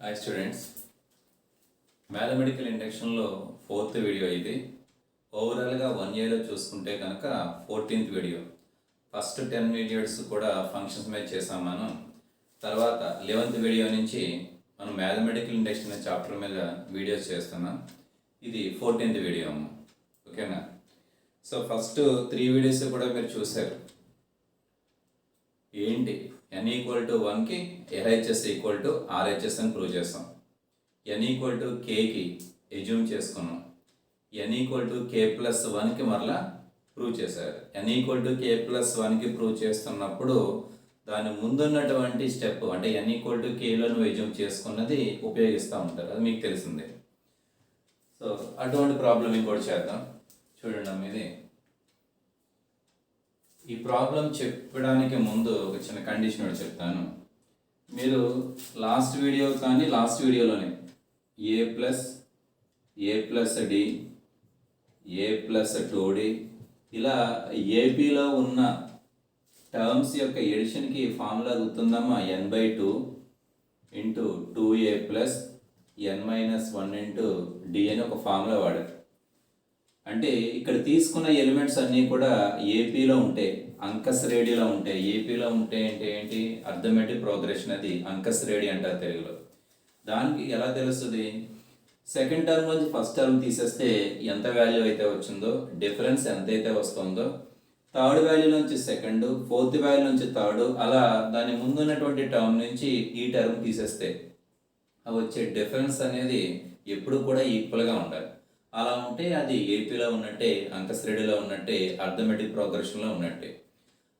Hi students, mathematical ఇండక్షన్లో 4th video ఇది. ఓవరాల్గా 1 ఇయర్లో చూసుకుంటే కనుక 14th వీడియో. ఫస్ట్ 10 వీడియోస్ కూడా ఫంక్షన్స్ మీద చేసాం మనం. తర్వాత 11th వీడియో నుంచి మనం మ్యాథమెటికల్ ఇండక్షన్ అనే చాప్టర్ మీద వీడియోస్ చేస్తున్నాం. ఇది 14th వీడియో అమ్మ, ఓకేనా? సో ఫస్ట్ 3 వీడియోస్ కూడా మీరు చూశారు. ఏంటి n = 1కి LHS = RHS అని ప్రూవ్ చేస్తాం. n = kకి ఎజ్యూమ్ చేసుకున్నాం. n = k+1కి మరలా ప్రూవ్ చేశారు. n = k+1కి ప్రూవ్ చేస్తున్నప్పుడు దాని ముందున్నటువంటి స్టెప్ అంటే n = kలో నువ్వు ఎజ్యూమ్ చేసుకున్నది ఉపయోగిస్తూ ఉంటారు, అది మీకు తెలిసిందే. సో అటువంటి ప్రాబ్లం ఇంకోటి చేద్దాం. చూడండి అమ్మ, ఇది ఈ ప్రాబ్లం చెప్పడానికి ముందు ఒక చిన్న కండిషన్ ఒకటి చెప్తాను. మీరు లాస్ట్ వీడియోలోనే a + d a + 2d ఇలా ఏపీలో ఉన్న టర్మ్స్ యొక్క ఎడిషన్కి formula గుర్తుందమ్మా. n/2 × 2a + n - 1 × d అని ఒక ఫార్ములా వాడారు. అంటే ఇక్కడ తీసుకున్న ఎలిమెంట్స్ అన్నీ కూడా ఏపీలో ఉంటాయి, అంకశ్రేణిలో ఉంటాయి. ఏపీలో ఉంటే అంటే ఏంటి, అర్థమెటిక్ ప్రోగ్రెషన్, అది అంకశ్రేణి అంటారు తెలుగులో. దానికి ఎలా తెలుస్తుంది? సెకండ్ టర్మ్ నుంచి ఫస్ట్ టర్మ్ తీసేస్తే ఎంత వాల్యూ అయితే వచ్చిందో, డిఫరెన్స్ ఎంతైతే వస్తుందో, థర్డ్ వాల్యూ నుంచి సెకండ్, ఫోర్త్ వాల్యూ నుంచి థర్డ్, అలా దాని ముందున్నటువంటి టర్మ్ నుంచి ఈ టర్మ్ తీసేస్తే అవి వచ్చే డిఫరెన్స్ అనేది ఎప్పుడు కూడా ఈక్వల్గా ఉండాలి. అలా ఉంటే అది ఏపీలో ఉన్నట్టే, అంకశ్రేణిలో ఉన్నట్టే, అర్థమెటిక్ ప్రోగ్రెషన్లో ఉన్నట్టే.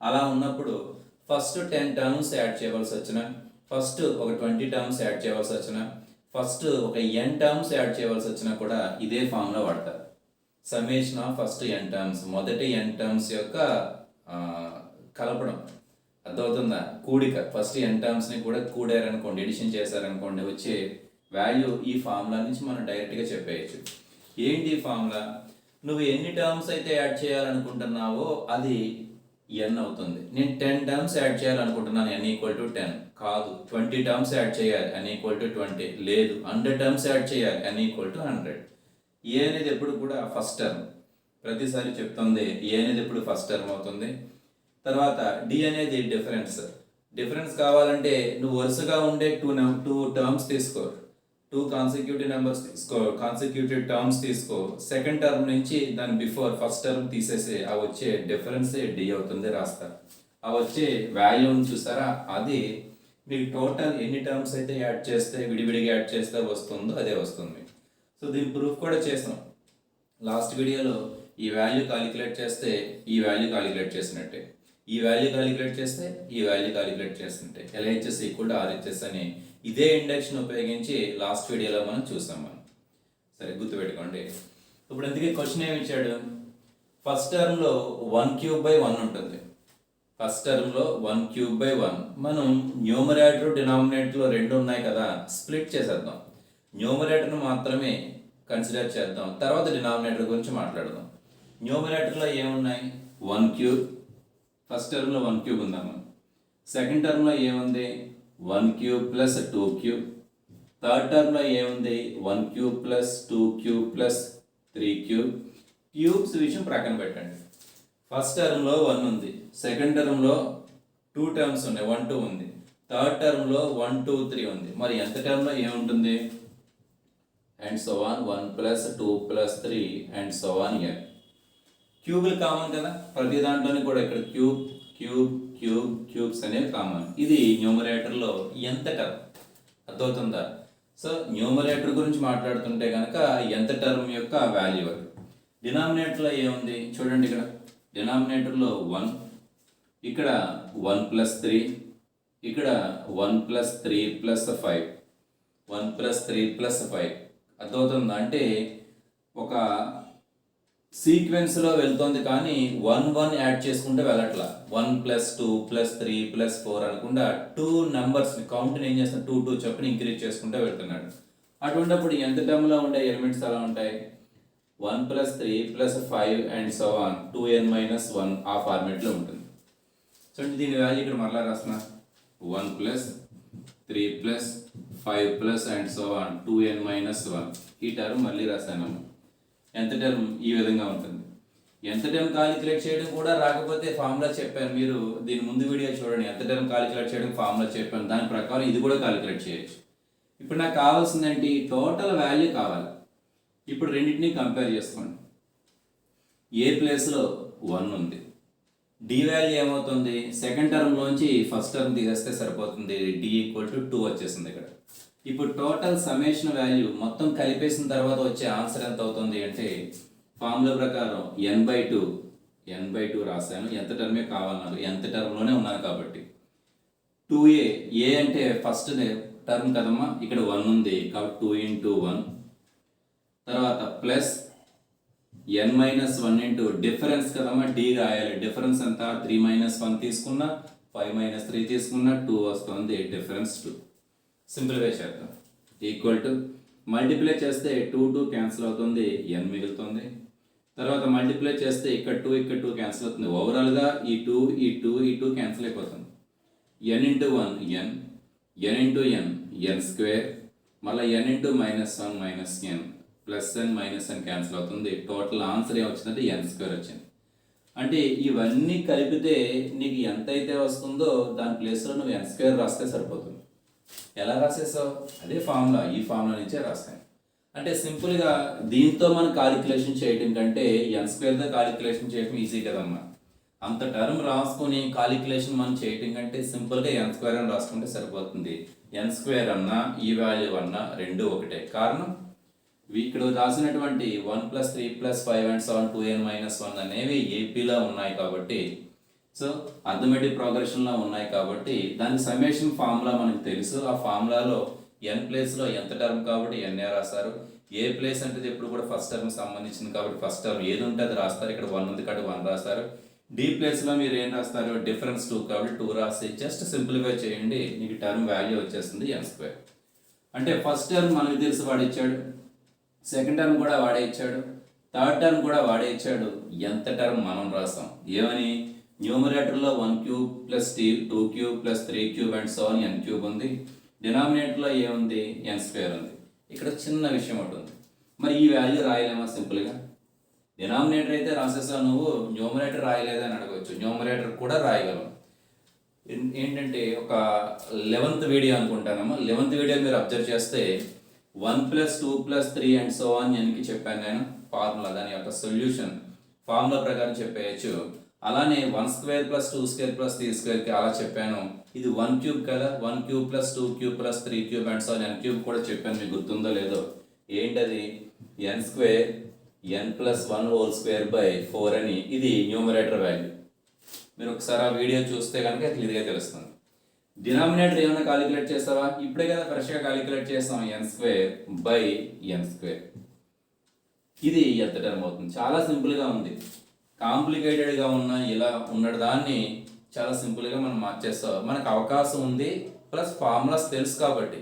అలా ఉన్నప్పుడు ఫస్ట్ 10 టర్మ్స్ యాడ్ చేయవలసి వచ్చిన, ఫస్ట్ ఒక 20 టర్మ్స్ యాడ్ చేయవలసి వచ్చిన, ఫస్ట్ ఒక n టర్మ్స్ యాడ్ చేయవలసి వచ్చినా కూడా ఇదే ఫామ్లో వాడతారు. Summation of first n terms, మొదటి n టర్మ్స్ యొక్క కలపడం, అర్థమవుతుందా? కూడిక. ఫస్ట్ n టర్మ్స్ని కూడా కూడారనుకోండి, ఎడిషన్ చేశారనుకోండి, వచ్చే వాల్యూ ఈ ఫార్ములా నుంచి మనం డైరెక్ట్గా చెప్పేయచ్చు. ఏంటి ఫార్ములా? నువ్వు ఎన్ని టర్మ్స్ అయితే యాడ్ చేయాలనుకుంటున్నావో అది n అవుతుంది. నేను 10 టర్మ్స్ యాడ్ చేయాలనుకుంటున్నాను, n = 10 కాదు. 20 టర్మ్స్ యాడ్ చేయాలి, n = 20 లేదు. 100 టర్మ్స్ యాడ్ చేయాలి, n = 100. ఏ అనేది ఎప్పుడు కూడా ఫస్ట్ టర్మ్, ప్రతిసారి చెప్తుంది ఏ అనేది ఎప్పుడు ఫస్ట్ టర్మ్ అవుతుంది. తర్వాత డి అనేది డిఫరెన్స్ కావాలంటే నువ్వు వరుసగా ఉండే టూ టర్మ్స్ తీసుకో, 2 కాన్సిక్యూటివ్ నెంబర్స్ తీసుకో, కాన్సిక్యూటివ్ టర్మ్స్ తీసుకో. సెకండ్ టర్మ్ నుంచి దాని బిఫోర్ ఫస్ట్ టర్మ్ తీసేసి ఆ వచ్చే డిఫరెన్సే డి అవుతుంది రాస్తారు. ఆ వచ్చే వాల్యూని చూసారా, అది మీకు టోటల్ ఎన్ని టర్మ్స్ అయితే యాడ్ చేస్తే, విడివిడిగా యాడ్ చేస్తే వస్తుందో అదే వస్తుంది. సో దీని ప్రూఫ్ కూడా చేసాం లాస్ట్ వీడియోలో. ఈ వాల్యూ కాలిక్యులేట్ చేస్తే ఈ వాల్యూ కాలిక్యులేట్ చేసినట్టే, ఈ వాల్యూ కాలిక్యులేట్ చేస్తే ఈ వాల్యూ కాలిక్యులేట్ చేస్తుంటే LHS = RHS అని ఇదే ఇండక్షన్ ఉపయోగించి లాస్ట్ వీడియోలో మనం చూసాం. సరే గుర్తుపెట్టుకోండి. ఇప్పుడు అందుకే క్వశ్చన్ ఏమి ఇచ్చాడు? ఫస్ట్ టర్మ్లో 1³ 1 ఉంటుంది. ఫస్ట్ టర్మ్లో 1³ 1. మనం న్యూమరేటర్ డినామినేటర్లో 2 ఉన్నాయి కదా, స్ప్లిట్ చేసేద్దాం. న్యూమరేటర్ను మాత్రమే కన్సిడర్ చేద్దాం, తర్వాత డినామినేటర్ గురించి మాట్లాడదాం. న్యూమరేటర్లో ఏమున్నాయి? 1³ ఫస్ట్ టర్మ్లో 1³ ఉందాము. సెకండ్ టర్మ్లో ఏముంది? 1³ + 2³. థర్డ్ టర్మ్లో ఏముంది? 1³ + 2³ + 3³. క్యూబ్స్ విషయం ప్రక్కన పెట్టండి. ఫస్ట్ టర్మ్లో 1 ఉంది, సెకండ్ టర్మ్లో 2 టర్మ్స్ ఉన్నాయి, 1 2 ఉంది, థర్డ్ టర్మ్లో 1 2 3 ఉంది. మరి ఎంత టర్మ్లో ఏముంటుంది? And so on 1 + 2 + 3 and so on year. క్యూబులు కామన్ కదా ప్రతి దాంట్లోని కూడా. ఇక్కడ క్యూబ్స్ అనేవి కామన్. ఇది న్యూమరేటర్లో ఎంత టర్మ్, అర్థమవుతుందా? సో న్యూమరేటర్ గురించి మాట్లాడుతుంటే కనుక ఎంత టర్మ్ యొక్క వాల్యూ అది. డినామినేటర్లో ఏముంది చూడండి. ఇక్కడ డినామినేటర్లో 1, ఇక్కడ 1 + 3, ఇక్కడ 1 + 3 + 5, 1 + 3 + 5. అర్థమవుతుందా? అంటే ఒక సీక్వెన్స్లో వెళ్తుంది కానీ 1 1 యాడ్ చేసుకుంటే వెళ్ళట్లా. 1 + 2 + 3 + 4 అనుకుంటా 2 నెంబర్స్ని కౌంట్ని ఏం చేస్తున్నా 2 2 చొప్పున ఇంక్రీజ్ చేసుకుంటూ వెళ్తున్నాడు. అటువంటిప్పుడు ఎంత టర్మ్లో ఉండే ఎలిమెంట్స్ ఎలా ఉంటాయి? 1 + 3 + 5 అండ్ సో ఆన్ 2n - 1 ఆ ఫార్మేట్లో ఉంటుంది. సో దీని వాల్యూ ఇక్కడ మరలా రాస్తున్నా. 1 + 3 + 5 plus and so on 2n minus 1 ఈ టర్మ్ మళ్ళీ రాశాను. ఎంత టర్మ్ ఈ విధంగా ఉంటుంది. ఎంత టర్మ్ కాలిక్యులేట్ చేయడం కూడా రాకపోతే ఫార్ములా చెప్పాను, మీరు దీని ముందు వీడియో చూడండి. ఎంత టర్మ్ కాలిక్యులేట్ చేయడం ఫార్ములా చెప్పాను, దాని ప్రకారం ఇది కూడా కాలిక్యులేట్ చేయొచ్చు. ఇప్పుడు నాకు కావాల్సిందేంటి, టోటల్ వాల్యూ కావాలి. ఇప్పుడు రెండింటినీ కంపేర్ చేసుకోండి. ఏ ప్లేస్లో 1 ఉంది, డి వాల్యూ ఏమవుతుంది, సెకండ్ టర్మ్లోంచి ఫస్ట్ టర్మ్ తీసేస్తే సరిపోతుంది, డి ఈక్వల్ టు 2 వచ్చేసింది ఇక్కడ. ఇప్పుడు టోటల్ సమ్మేషన్ వాల్యూ మొత్తం కలిపేసిన తర్వాత వచ్చే ఆన్సర్ ఎంత అవుతుంది అంటే, ఫార్ములా ప్రకారం n/2 రాశాను. ఎంత టర్మే కావాలి నాకు, ఎంత టర్మ్లోనే ఉన్నాను కాబట్టి 2a, ఏ అంటే ఫస్ట్ టర్మ్ కదమ్మా, ఇక్కడ 1 ఉంది కాబట్టి 2 × 1, తర్వాత ప్లస్ n-1 ఇంటూ డిఫరెన్స్ కదమ్మా, డి రాయాలి. డిఫరెన్స్ ఎంత, 3 - 1 తీసుకున్నా 5 - 3 తీసుకున్నా 2 వస్తుంది, డిఫరెన్స్ 2. సింప్లిఫై చేద్దాం. ఈక్వల్ టు మల్టిప్లై చేస్తే 2 క్యాన్సిల్ అవుతుంది, n మిగులుతుంది. తర్వాత మల్టిప్లై చేస్తే ఇక్కడ 2 క్యాన్సిల్ అవుతుంది. ఓవరాల్గా ఈ 2 క్యాన్సిల్ అయిపోతుంది. n × 1 n, n × n n square, మళ్ళీ n × -1 -n, plus n minus n cancel అవుతుంది. టోటల్ ఆన్సర్ ఏమొచ్చిందంటే n² వచ్చింది. అంటే ఇవన్నీ కలిపితే నీకు ఎంత అయితే వస్తుందో దాని ప్లేస్లో నువ్వు n² రాస్తే సరిపోతుంది. ఎలా రాసేసావు, అదే ఫార్ములా, ఈ ఫార్ములా నుంచే రాస్తాను. అంటే సింపుల్గా దీంతో మనం కాలిక్యులేషన్ చేయడం కంటే n² కాలిక్యులేషన్ చేయడం ఈజీ కదమ్మా. అంత టర్మ్ రాసుకొని కాలిక్యులేషన్ మనం చేయడం కంటే సింపుల్గా n² అని రాసుకుంటే సరిపోతుంది. n² అన్నా ఈ వాల్యూ అన్నా రెండు ఒకటే. కారణం ఇక్కడ రాసినటువంటి 1 + 3 + 5 and 7 2n - 1 అనేవి ఏపీలో ఉన్నాయి కాబట్టి, సో అర్థమెటిక్ ప్రోగ్రెషన్లో ఉన్నాయి కాబట్టి దాని సమ్మేషన్ ఫార్ములా మనకు తెలుసు. ఆ ఫార్ములాలో n ప్లేస్లో ఎంత టర్మ్ కాబట్టి n రాస్తారు. ఏ ప్లేస్ అంటే ఎప్పుడు కూడా ఫస్ట్ టర్మ్ సంబంధించింది కాబట్టి ఫస్ట్ టర్మ్ ఏది ఉంటే అది రాస్తారు. ఇక్కడ 1 ఉంది కాబట్టి 1 రాస్తారు. డి ప్లేస్లో మీరు ఏం రాస్తారు, డిఫరెన్స్ 2 కాబట్టి 2 రాసి జస్ట్ సింప్లిఫై చేయండి, నీకు టర్మ్ వాల్యూ వచ్చేస్తుంది n². అంటే ఫస్ట్ టర్మ్ మనకు తెలిసి వాడు ఇచ్చాడు, సెకండ్ టర్మ్ కూడా వాడే ఇచ్చాడు, థర్డ్ టర్మ్ కూడా వాడే ఇచ్చాడు. ఎంత టర్మ్ మనం రాస్తాం ఏమని, న్యూమరేటర్లో 1³ + 2³ + 3³ అండ్ సో ఆన్ n³ ఉంది. డినామినేటర్లో ఏముంది, n² ఉంది. ఇక్కడ చిన్న విషయం ఉంటుంది, మరి ఈ వాల్యూ రాయలేమా సింపుల్గా. డినామినేటర్ అయితే రాసేసావు నువ్వు, న్యూమరేటర్ రాయలేదని అడగవచ్చు. న్యూమరేటర్ కూడా రాయగలం. ఏంటంటే ఒక 11th వీడియో అనుకుంటానమ్మా, 11th వీడియో మీరు అబ్జర్వ్ చేస్తే 1 + 2 + 3 అండ్ సో ఆన్ nకి చెప్పాను నేను ఫార్ములా, దాని యొక్క సొల్యూషన్ ఫార్ములా ప్రకారం చెప్పేయచ్చు. అలానే 1² + 2² + 3² అలా చెప్పాను. ఇది 1³ కదా, 1³ + 2³ + 3³ అండ్ సో ఆన్ n³ కూడా చెప్పాను, మీకు గుర్తుందో లేదో. ఏంటది, n² n+1² అని, ఇది న్యూమరేటర్ వాల్యూ. మీరు ఒకసారి ఆ వీడియో చూస్తే కనుక క్లియర్గా తెలుస్తుంది. డినామినేటర్ ఏమైనా కాలిక్యులేట్ చేస్తావా, ఇప్పుడే కదా ఫ్రెష్గా కాలిక్యులేట్ చేస్తాం, n²/n². ఇది ఎంత టర్మ్ అవుతుంది, చాలా సింపుల్గా ఉంది. కాంప్లికేటెడ్గా ఉన్న ఇలా ఉన్నది దాన్ని చాలా సింపుల్గా మనం మార్చేస్తాం. మనకు అవకాశం ఉంది, ప్లస్ ఫార్ములాస్ తెలుసు కాబట్టి.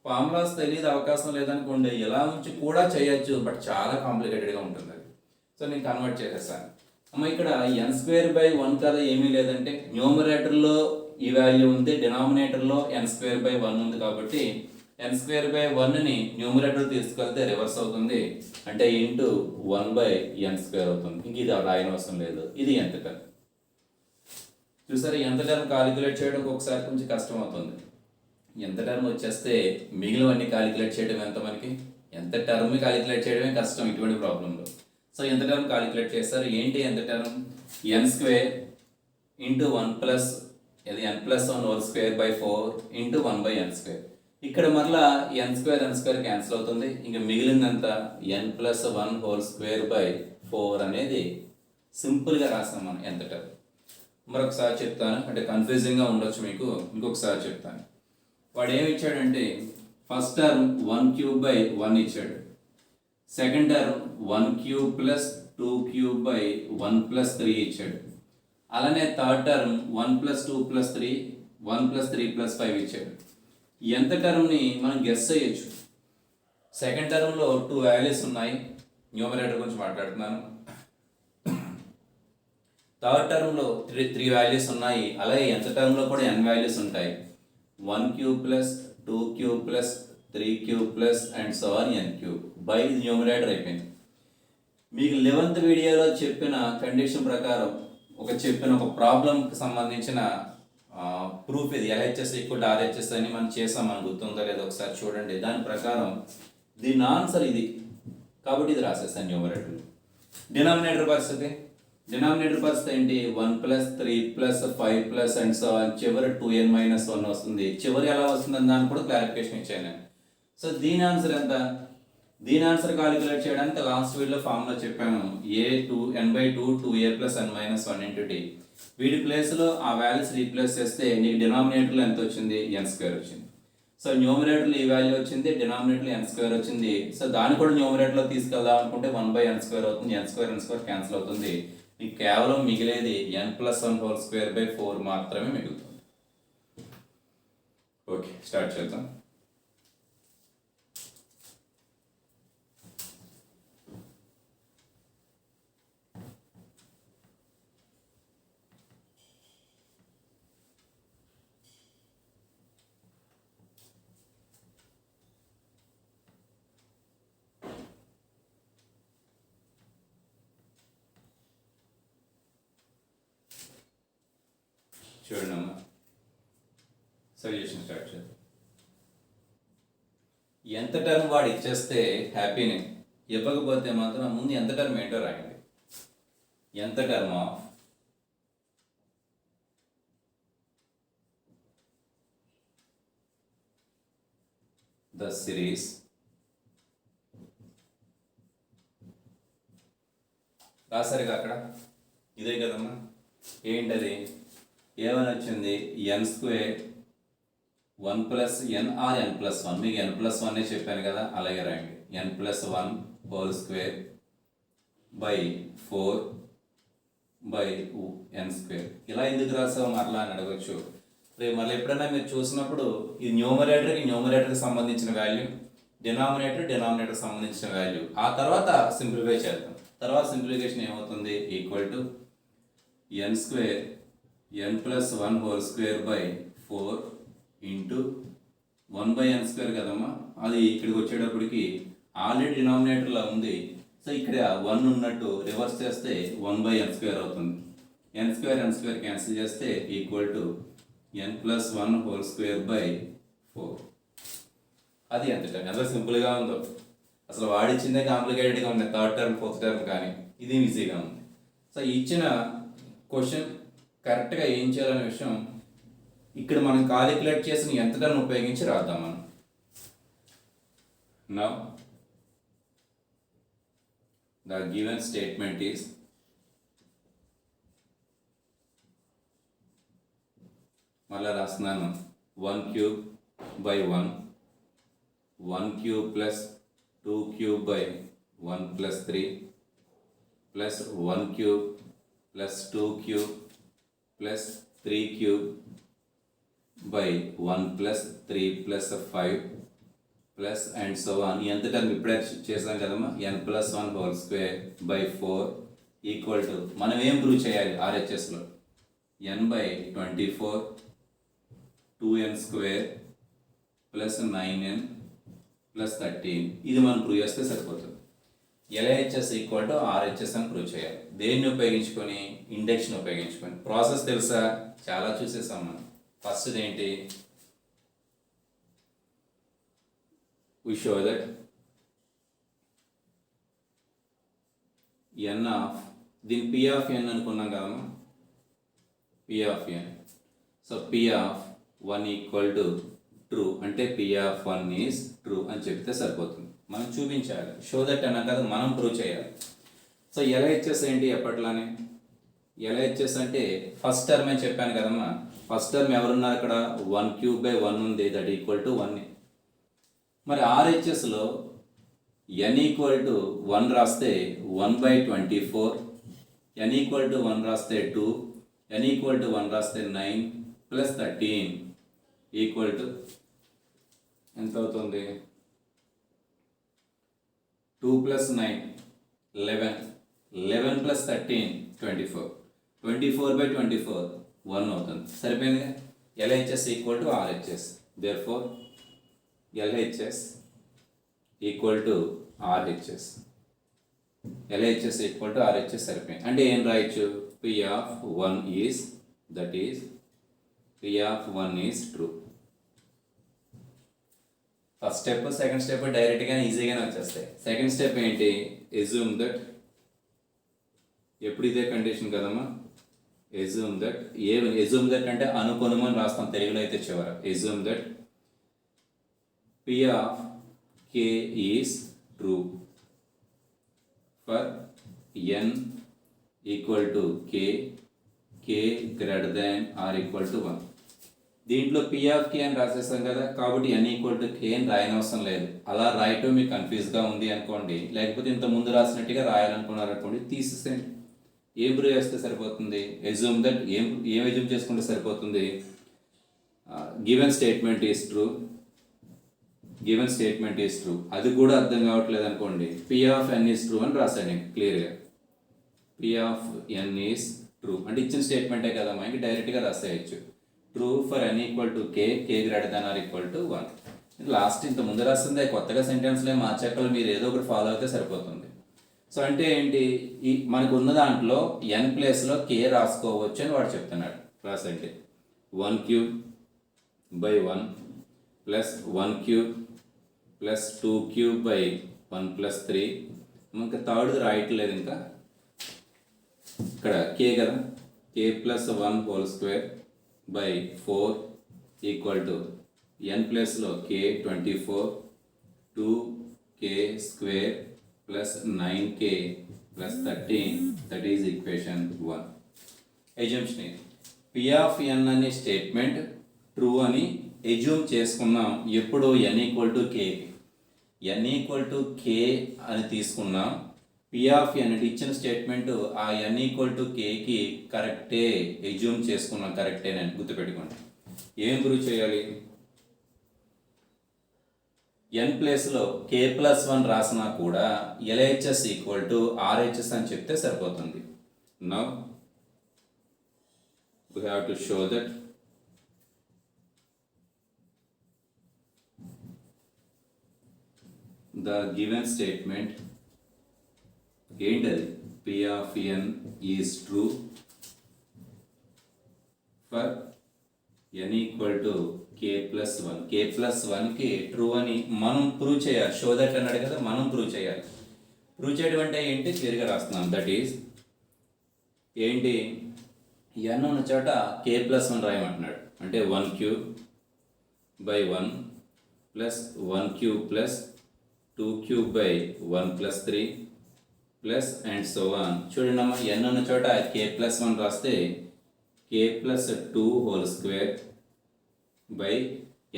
ఫార్ములాస్ తెలియదు, అవకాశం లేదనుకోండి ఇలా నుంచి కూడా చేయొచ్చు, బట్ చాలా కాంప్లికేటెడ్గా ఉంటుంది అది. సో నేను కన్వర్ట్ చేసేస్తాను అమ్మ. ఇక్కడ n²/1 కదా, ఏమీ లేదంటే న్యూమరేటర్లో ఈ వాల్యూ ఉంది, డినామినేటర్లో n²/1 ఉంది కాబట్టి n²/1ని న్యూమరేటర్ తీసుకెళ్తే రివర్స్ అవుతుంది, అంటే ఇంటూ 1/n² అవుతుంది. ఇంక ఇది రాయనవసరం లేదు. ఇది ఎంత టర్మ్ చూసారు. ఎంత టర్మ్ కాలిక్యులేట్ చేయడం ఒకసారి కొంచెం కష్టం అవుతుంది. ఎంత టర్మ్ వచ్చేస్తే మిగిలినవన్నీ కాలిక్యులేట్ చేయడం ఎంత, మనకి ఎంత టర్మ్ కాలిక్యులేట్ చేయడమే కష్టం ఇటువంటి ప్రాబ్లంలో. సో ఎంత టర్మ్ కాలిక్యులేట్ చేస్తారు, ఏంటి ఎంత టర్మ్, n² ఇంటూ 1 + ఇది n+1² ఇంటూ 1/n². ఇక్కడ మరలా n² క్యాన్సిల్ అవుతుంది, ఇంకా మిగిలిందంత n+1² అనేది సింపుల్గా రాస్తాం మనం ఎంత టర్మ్. మరొకసారి చెప్తాను, అంటే కన్ఫ్యూజింగ్గా ఉండొచ్చు మీకు, ఇంకొకసారి చెప్తాను. వాడు ఏమి ఇచ్చాడంటే ఫస్ట్ టర్మ్ 1³/1 ఇచ్చాడు, సెకండ్ టర్మ్ 1³ + 2³/1 + 3 ఇచ్చాడు. అలానే థర్డ్ టర్మ్ 1 + 2 + 3 1 + 3 + 5 ఇచ్చాడు. ఎంత టర్మ్ని మనం గెస్ చేయొచ్చు. సెకండ్ టర్మ్లో 2 వాల్యూస్ ఉన్నాయి, న్యూమరేటర్ గురించి మాట్లాడుతున్నాను. థర్డ్ టర్మ్లో 3 వాల్యూస్ ఉన్నాయి, అలాగే ఎంత టర్మ్లో కూడా n వాల్యూస్ ఉంటాయి. 1³ + 2 cube plus 3 cube plus and so on n cube by ఇది న్యూమరేటర్ అయిపోయింది. మీకు 11th వీడియోలో చెప్పిన కండిషన్ ప్రకారం చెప్పిన ఒక ప్రాబ్లంకి సంబంధించిన ప్రూఫ్ ఇది LHS ఈక్వల్ RHS అని మనం చేసాం, మనకు గుర్తుందో లేదో ఒకసారి చూడండి. దాని ప్రకారం దీని ఆన్సర్ ఇది కాబట్టి ఇది రాసేస్తాను న్యూమరేటర్. డినామినేటర్ పరిస్థితి ఏంటి? 1 plus 3 plus 5 plus and so చివరి 2n మైనస్ 1 వస్తుంది. చివరి ఎలా వస్తుందని దాన్ని కూడా క్లారిఫికేషన్ ఇచ్చాను నేను. సో దీని ఆన్సర్ ఎంత? దీని ఆన్సర్ కాలిక్యులేట్ చేయడానికి లాస్ట్ వీడియోలో ఫార్ములా చెప్పాను. n/2 2a plus n minus 1 into t. వీటి ప్లేస్లో ఆ వాల్యూస్ రీప్లేస్ చేస్తే నీకు డినామినేటర్లో ఎంత వచ్చింది? n² వచ్చింది. సో న్యూమరేటర్లో ఈ వాల్యూ వచ్చింది, డినామినేటర్లో n² వచ్చింది. సో దాన్ని కూడా న్యూమరేటర్లో తీసుకెళ్దాం అనుకుంటే 1/n² అవుతుంది. n² క్యాన్సిల్ అవుతుంది. మీకు కేవలం మిగిలేది n+1/4 మాత్రమే మిగులుతుంది. ఓకే, స్టార్ట్ చేద్దాం. చూడండి అమ్మా, సొల్యూషన్ స్టార్ట్ చేద్దాం. ఎంత టర్మ్ వాడు ఇచ్చేస్తే హ్యాపీనే, ఇవ్వకపోతే మాత్రం ముందు ఎంత టర్మ్ ఏంటో రాయండి. ఎంత టర్మ్ ఆఫ్ ద సిరీస్ రాసారుగా అక్కడ, ఇదే కదమ్మా. ఏంటది? ఏమని వచ్చింది? n² 1 plus n are n+1. మీకు n+1 చెప్పాను కదా, అలాగే రాయండి. n+1 whole square by 4 by n². ఇలా ఎందుకు రాసావు మరలా అని అడగచ్చు. రేపు మళ్ళీ ఎప్పుడైనా మీరు చూసినప్పుడు ఇది న్యూమరేటర్కి సంబంధించిన వాల్యూ, డినామినేటర్కి సంబంధించిన వాల్యూ. ఆ తర్వాత సింప్లిఫై చేద్దాం. తర్వాత సింప్లిఫికేషన్ ఏమవుతుంది? Equal to n² n+1 whole square by 4 into 1/n² కదమ్మా. అది ఇక్కడికి వచ్చేటప్పటికి ఆల్రెడీ డినామినేటర్లో ఉంది. సో ఇక్కడ 1 ఉన్నట్టు రివర్స్ చేస్తే 1/n² అవుతుంది. n² క్యాన్సిల్ చేస్తే equal to n+1 whole square by 4. అది ఎంత ఎంత సింపుల్గా ఉందో. అసలు వాడిచ్చిందే కాంప్లికేటెడ్గా ఉంది, థర్డ్ టర్మ్ ఫోర్త్ టర్మ్, కానీ ఇది ఈజీగా ఉంది. సో ఇచ్చిన క్వశ్చన్ కరెక్ట్గా ఏం చేయాలనే విషయం ఇక్కడ మనం కాలిక్యులేట్ చేసిన ఎంత టర్మ్ ఉపయోగించి రాద్దాం మనం. Now the given statement is మళ్ళా రాస్తున్నాను. 1 cube by 1 cube plus 2 cube by 1 plus 3 plus 1 cube plus 2 cube plus 3 cube by 1 plus 3 plus 5 plus and so on. ఎంత టర్మ్ ఇప్పుడే చేసాం కదమ్మా, n+1 whole square by 4 equal to మనం ఏం prove చేయాలి RHSలో? n/24 2n² plus 9n plus 13. ఇది మనం prove చేస్తే సరిపోతుంది. LHS ఈక్వల్ టు RHS అని ప్రూవ్ చేయాలి. దేన్ని ఉపయోగించుకొని? ఇండక్షన్ ఉపయోగించుకొని. ప్రాసెస్ తెలుసా? చాలా చూసేసాం మనం. ఫస్ట్ ఏంటి? we show that n of దీని p ఆఫ్ n అనుకున్నాం కదమ్మా, p of n. So p of 1 equal to true అంటే p ఆఫ్ 1 ఈజ్ ట్రూ అని చెప్తే సరిపోతుంది. మనం చూపించాలి. షో దట్ అన్నా కదా, మనం ప్రూవ్ చేయాలి. సో LHS ఏంటి? ఎప్పట్లానే LHS అంటే ఫస్ట్ టర్మ్ అని చెప్పాను కదమ్మా. ఫస్ట్ టర్మ్ ఎవరున్నారు అక్కడ? 1 క్యూబ్ బై 1 ఉంది, దట్ ఈక్వల్ టు 1. మరి RHSలో n ఈక్వల్ టు 1 రాస్తే 1/24, n ఈక్వల్ టు 1 రాస్తే 2, n ఈక్వల్ టు 1 రాస్తే 9 ప్లస్ 13 ఈక్వల్ టు ఎంత అవుతుంది? 2 ప్లస్ 9 11, 11 ప్లస్ 13 24, 24/24 1 అవుతుంది. సరిపోయింది. LHS equal to RHS. Therefore LHS equal to RHS. LHS equal to RHS సరిపోయింది. అంటే ఏం రాయొచ్చు? P of 1 is, that is P of 1 is true. First step second step డైరెక్ట్గా ఈజీగానే వచ్చేస్తాయి. సెకండ్ స్టెప్ ఏంటి? Assume that. ఎప్పుడు ఇదే కండిషన్ కదమ్మా. Assume that. ఎజ్యూమ్ దట్ అంటే అనుకొనుమని రాస్తాం తెలుగులో అయితే చివర. Assume that P of K is true for N equal to K, K greater than or equal to 1. దీంట్లో పి ఆఫ్ కే అని రాసేస్తాం కదా, కాబట్టి ఎన్ ఈక్వల్ టు కే అని రాయనవసరం లేదు. అలా రాయటం మీకు కన్ఫ్యూజ్గా ఉంది అనుకోండి, లేకపోతే ఇంత ముందు రాసినట్టుగా రాయాలనుకున్నారనుకోండి, తీసేసేయండి. ఏం ప్రూవ్ చేస్తే సరిపోతుంది? Assume that. ఏం ఎజ్యూమ్ చేసుకుంటే సరిపోతుంది? Given statement is true, given statement is true. అది కూడా అర్థం కావట్లేదు అనుకోండి, p of n is true అని రాసాను క్లియర్గా. P of n is true అంటే ఇచ్చిన స్టేట్మెంటే కదా, మనకి డైరెక్ట్గా రాసేయచ్చు. True for N equal to K, K greater than or equal to 1. Last ఇంత ముందు రాస్తుంది, కొత్తగా సెంటెన్స్లో మార్చాకలు మీరు ఏదో ఒకటి ఫాలో అయితే సరిపోతుంది. సో అంటే ఏంటి? ఈ మనకు ఉన్న దాంట్లో ఎన్ ప్లేస్లో కే రాసుకోవచ్చు అని వాడు చెప్తున్నాడు. రాసండి 1 cube by 1 plus 1 cube plus 2 cube by 1 plus 3. ఇంకా థర్డ్ రాయట్లేదు, ఇంకా ఇక్కడ కే కదా, k plus 1 whole square by 4 equal to n ప్లస్లో k 24, 2k square plus 9k plus 13, that is equation 1. Assumption p of n అనే statement true అని assume చేసుకున్నాం. ఎప్పుడు? N equal to k. N equal to k అని తీసుకున్నాం. P of ఎన్ అంటే ఇచ్చిన statement ఆ ఎన్ ఈక్వల్ టు కేకి కరెక్టే ఎజ్యూమ్ చేసుకున్నాం, కరెక్టే అని గుర్తుపెట్టుకోండి. ఏం ప్రూవ్ చేయాలి? ఎన్ ప్లేస్లో కే ప్లస్ 1 రాసినా కూడా ఎల్హెచ్ఎస్ ఈక్వల్ టు ఆర్హెచ్ఎస్ అని చెప్తే సరిపోతుంది. Now we have to show that the given statement ఏంటది? P of n is true for N equal to k plus 1. K plus 1కి ట్రూ అని మనం ప్రూవ్ చేయాలి. షో దట్ అన్నాడు కదా, మనం ప్రూవ్ చేయాలి. ప్రూవ్ చేయడం అంటే ఏంటి? క్లియర్గా రాస్తున్నాం. దట్ ఈజ్ ఏంటి? ఎన్ ఉన్న చోట కే ప్లస్ 1 రాయమంటున్నాడు. అంటే 1 cube by 1 plus 1 cube plus 2 cube by 1 plus 3 plus and so on. చూడండి అమ్మా, ఎన్ ఉన్న చోట కే ప్లస్ 1 రాస్తే కే ప్లస్ 2 హోల్ స్క్వేర్ బై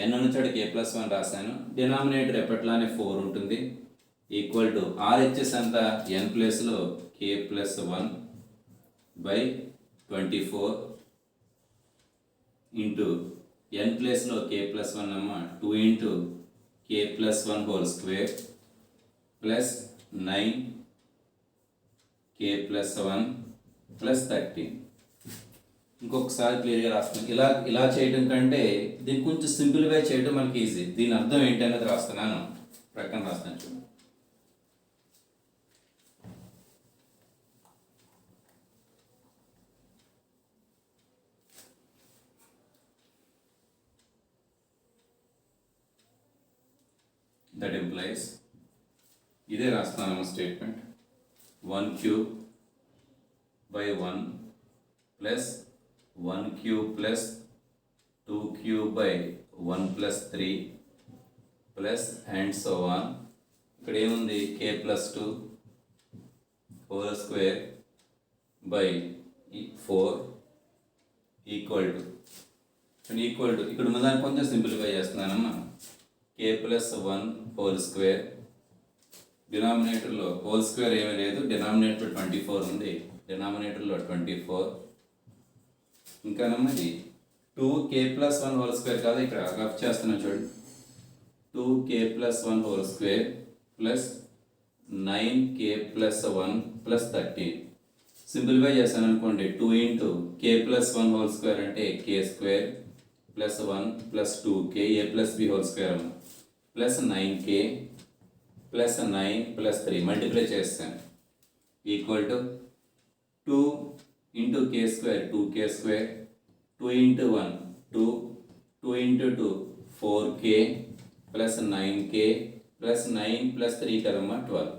ఎన్ ఉన్న చోట కే ప్లస్ 1 రాశాను. డినామినేటర్ ఎప్పట్లానే 4 ఉంటుంది. ఈక్వల్ టు ఆర్హెచ్ఎస్ అంతా ఎన్ ప్లేస్లో కే ప్లస్ 1 బై 24 ఇంటూ ఎన్ ప్లేస్లో కే ప్లస్ 1 అమ్మ 2 ఇంటూ కే ప్లస్ 1 హోల్ స్క్వేర్ ప్లస్ 9 కే ప్లస్ 1 ప్లస్ 13. ఇంకొకసారి క్లియర్గా రాస్తున్నాను. ఇలా చేయడం కంటే దీన్ని కొంచెం సింపుల్గా చేయడం మనకి ఈజీ. దీని అర్థం ఏంటి అనేది రాస్తున్నాను, ప్రక్కన రాస్తాను చూడండి. దట్ ఎంప్లాయిస్ ఇదే రాస్తున్నాను statement. 1 cube by 1 plus 1 cube plus 2 cube by 1 plus 3 plus and so on. ఇక్కడ ఏముంది? K plus 2 whole square by 4 equal to ఇక్కడ ఉన్నదాన్ని కొంచెం సింప్లిఫై చేస్తున్నానమ్మా. కే ప్లస్ 1 హోల్ స్క్వేర్, డినామినేటర్లో హోల్ స్క్వేర్ ఏమీ లేదు, డినామినేటర్ 24 ఉంది, డినామినేటర్లో 24. ఇంకా నమ్మది 2k ప్లస్ 1 హోల్ స్క్వేర్ కాదు, ఇక్కడ రఫ్ చేస్తున్నాను చూడండి. 2k plus 1 whole square plus 9k plus 1 plus 13. Simplify చేస్తాను అనుకోండి. 2 into k plus 1 whole square అంటే k square plus 1 plus 2k a plus b whole square అమ్మ. Plus 9k plus 9 plus 3 multiply చేస్తాను equal to 2 into k square 2k square 2 into 1 2 2 into 2 4k plus 9k plus 9 plus 3 కదమ్మా 12.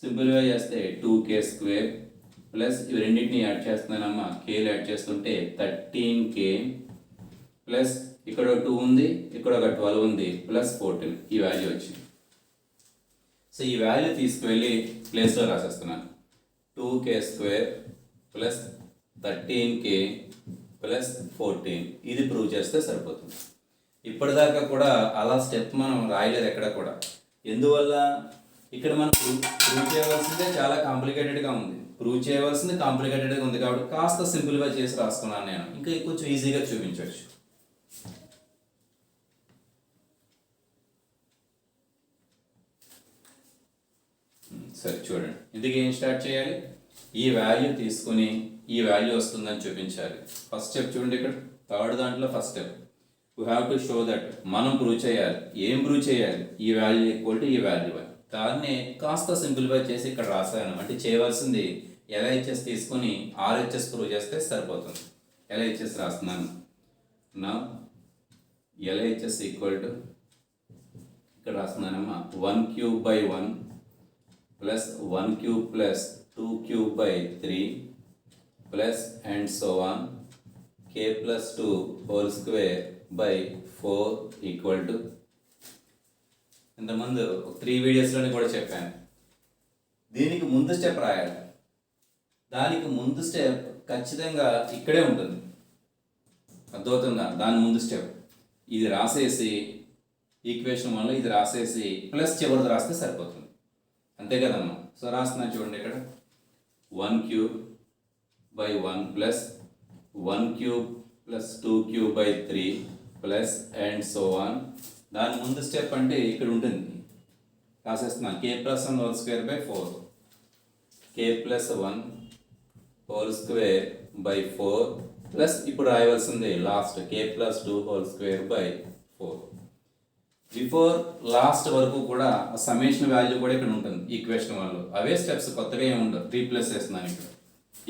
సింపుల్గా చేస్తే 2k square plus ఇవి రెండింటిని add చేస్తున్నానమ్మా, కేలు add చేస్తుంటే 13k plus ఇక్కడ 2 ఉంది, ఇక్కడ ఒక 12 ఉంది, ప్లస్ 14 ఈ వాల్యూ వచ్చింది. సో ఈ వాల్యూ తీసుకువెళ్ళి ప్లేస్లో రాసేస్తున్నాను. 2k square plus 13k plus 14 ఇది ప్రూవ్ చేస్తే సరిపోతుంది. ఇప్పటిదాకా కూడా అలా స్టెప్ మనం రాయలేదు ఎక్కడ కూడా. ఎందువల్ల ఇక్కడ మనం ప్రూవ్ చేయవలసిందే చాలా కాంప్లికేటెడ్గా ఉంది. ప్రూవ్ చేయవలసింది కాంప్లికేటెడ్గా ఉంది కాబట్టి కాస్త సింపుల్గా చేసి రాసుకున్నాను నేను. ఇంకా కొంచెం ఈజీగా చూపించవచ్చు. సరే చూడండి, ఇందుకు ఏం స్టార్ట్ చేయాలి? ఈ వాల్యూ తీసుకుని ఈ వాల్యూ వస్తుందని చూపించాలి. ఫస్ట్ స్టెప్ చూడండి, ఇక్కడ థర్డ్ దాంట్లో first step we have to show that మనం ప్రూవ్ చేయాలి. ఏం ప్రూవ్ చేయాలి? ఈ వాల్యూ ఈక్వల్ టు ఈ వాల్యూ. దాన్ని కాస్త సింప్లిఫై చేసి ఇక్కడ రాసాను. అంటే చేయవలసింది LHS తీసుకుని RHS ప్రూవ్ చేస్తే సరిపోతుంది. LHS రాస్తున్నాను. నా LHS ఈక్వల్ టు ఇక్కడ రాస్తున్నానమ్మా 1 cube by 1 plus 1 cube plus 2 cube by 3 plus and so on k plus 2 whole square by 4 equal to. ఇంతకుముందు 3 వీడియోస్లోనే కూడా చెప్పాను, దీనికి ముందు స్టెప్ రాయాలి. దానికి ముందు స్టెప్ ఖచ్చితంగా ఇక్కడే ఉంటుంది, అర్థమవుతుందా? దాని ముందు స్టెప్ ఇది రాసేసి ఈక్వేషన్ వల్ల ఇది రాసేసి ప్లస్ చివరిది రాస్తే సరిపోతుంది. అంతే కదమ్మా? సో రాస్తున్నా చూడండి, ఇక్కడ 1 cube by 1 plus 1 cube plus 2 cube by 3 plus and so on. దాని ముందు స్టెప్ అంటే ఇక్కడ ఉంటుంది, రాసేస్తున్నాను. k plus 1 whole square by 4 k plus 1 whole square by 4 plus ఇప్పుడు రాయవలసింది last k plus 2 whole square by 4. Before last వరకు కూడా సమ్మేషన్ వాల్యూ కూడా ఇక్కడ ఉంటుంది ఈక్వేషన్ వాళ్ళు. అవే స్టెప్స్, కొత్తగా ఏమి ఉండవు. రీప్లేస్ చేస్తున్నాను ఇక్కడ.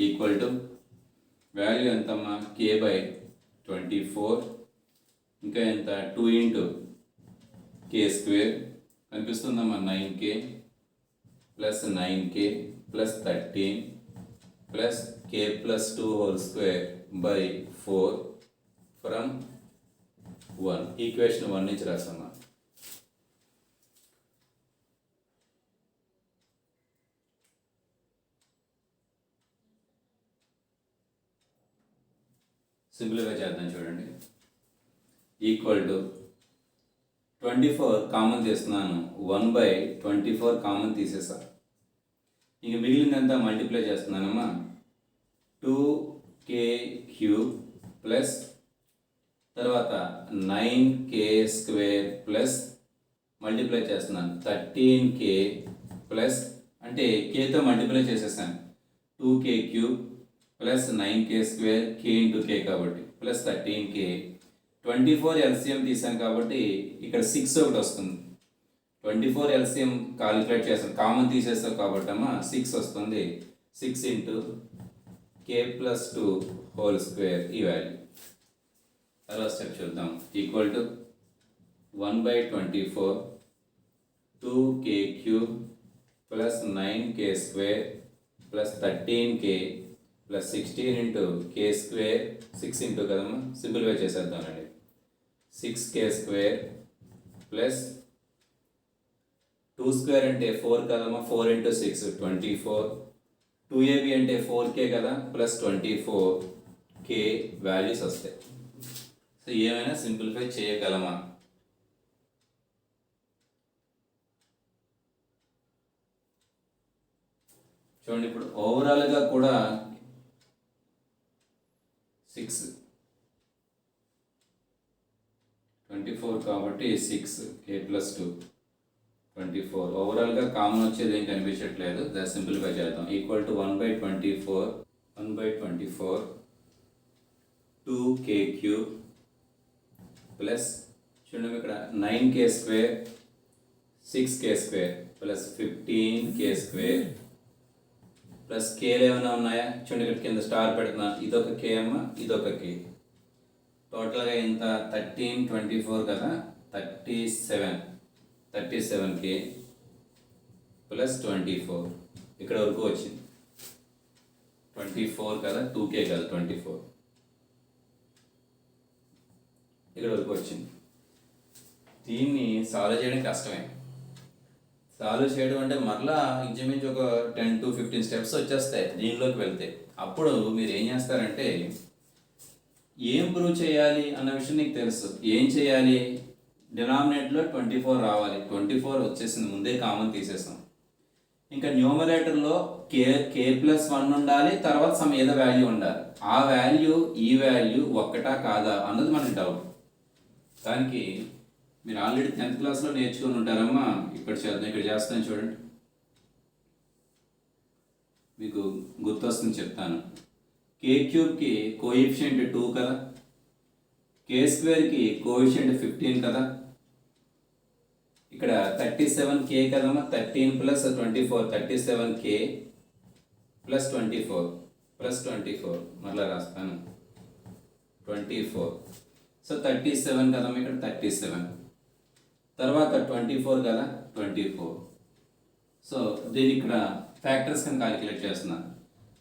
ఈక్వల్ టు వాల్యూ ఎంతమ్మా? k బై 24 ఇంకా ఎంత 2 ఇంటూ k స్క్వేర్ కనిపిస్తుందమ్మా 9k plus 9k plus 13 plus k plus 2 whole square by 4 from 1. Equation 1 నుంచి రాసామా. సింపుల్గా చేద్దాం చూడండి. ఈక్వల్ టు 24 కామన్ తీస్తున్నాను, 1 బై 24 కామన్ తీసేసా. ఇంక మిగిలిందంతా మల్టిప్లై చేస్తున్నానమ్మా. 2k క్యూబ్ ప్లస్ తర్వాత 9k స్క్వేర్ ప్లస్ మల్టిప్లై చేస్తున్నాను 13k ప్లస్ అంటే kతో మల్టిప్లై చేసేసాను. 2k cube plus 9k square k into k కాబట్టి ప్లస్ 13k. 24 LCM తీసాను కాబట్టి ఇక్కడ 6 ఒకటి వస్తుంది. 24 LCM కాలిక్యులేట్ చేస్తాం, కామన్ తీసేస్తాం కాబట్టి అమ్మా 6 వస్తుంది. 6 into k plus 2 whole square ఈ వాల్యూ. తర్వాత స్టెప్ చూద్దాం. Equal to 1 by 24 2k cube plus 9k square plus 13k plus 16 into k square 6 into కదమ్మా, సింపుల్గా చేసేద్దామండి. 6k స్క్వేర్ ప్లస్ 2 స్క్వేర్ అంటే 4 కదమ్మా, 4 ఇంటూ 6 24. 2ab అంటే 4k కదా, ప్లస్ 24k వాల్యూస్ వస్తాయి. సో ఏమైనా సింప్లిఫై చేయగలమా? చూడండి, ఇప్పుడు ఓవరాల్గా కూడా 6 24 కాబట్టి 6 k ప్లస్ 2 24. ఓవరాల్గా కామన్ వచ్చేది ఏం కనిపించట్లేదు, దాన్ని సింప్లిఫై చేద్దాం. Equal to 1 by 24 2k cube plus చూడండి ఇక్కడ 9k² 6k² plus 15k² plus కేలు ఏమైనా ఉన్నాయా? చూడండి ఇక్కడ కింద స్టార్ పెడుతున్నా, ఇదొక కే అమ్మ, ఇదొక కే. టోటల్గా ఇంత 13 24 కదా, 37k ప్లస్ 24 ఇక్కడ వరకు వచ్చింది. 24 కదా, 2k కదా, 24 ఇక్కడ వరకు వచ్చింది. దీన్ని సాల్వ్ చేయడం కష్టమే. సాల్వ్ చేయడం అంటే మరలా ఇంచుమించు ఒక 10 to 15 స్టెప్స్ వచ్చేస్తాయి దీనిలోకి వెళ్తే. అప్పుడు మీరు ఏం చేస్తారంటే, ఏం ప్రూవ్ చేయాలి అన్న విషయం నీకు తెలుసు. ఏం చేయాలి? డినామినేటర్లో 24 రావాలి. 24 వచ్చేసింది, ముందే కామన్ తీసేసాం. ఇంకా న్యూమరేటర్లో k+1 ఉండాలి, తర్వాత సమ్ ఏదో వాల్యూ ఉండాలి. ఆ వాల్యూ ఈ వాల్యూ ఒక్కటా కాదా అన్నది మనకి డౌట్. దానికి మీరు ఆల్రెడీ 10th క్లాస్లో నేర్చుకుని ఉంటారమ్మా. ఇక్కడ చేద్దాం, ఇక్కడ చేస్తాను చూడండి, మీకు గుర్తొస్తుంది చెప్తాను. k³ కోఎఫిషియంట్ 2 కదా, k² కోఎఫిషియంట్ 15 కదా, ఇక్కడ 37k కదమ్మా, 13 + 24 37k + 24 మళ్ళీ రాస్తాను 24. సో 37 కదమ్మా, ఇక్కడ 37 తర్వాత 24 కదా, 24. సో దీన్ని ఇక్కడ ఫ్యాక్టర్స్ కింద క్యాలిక్యులేట్ చేస్తున్నాను.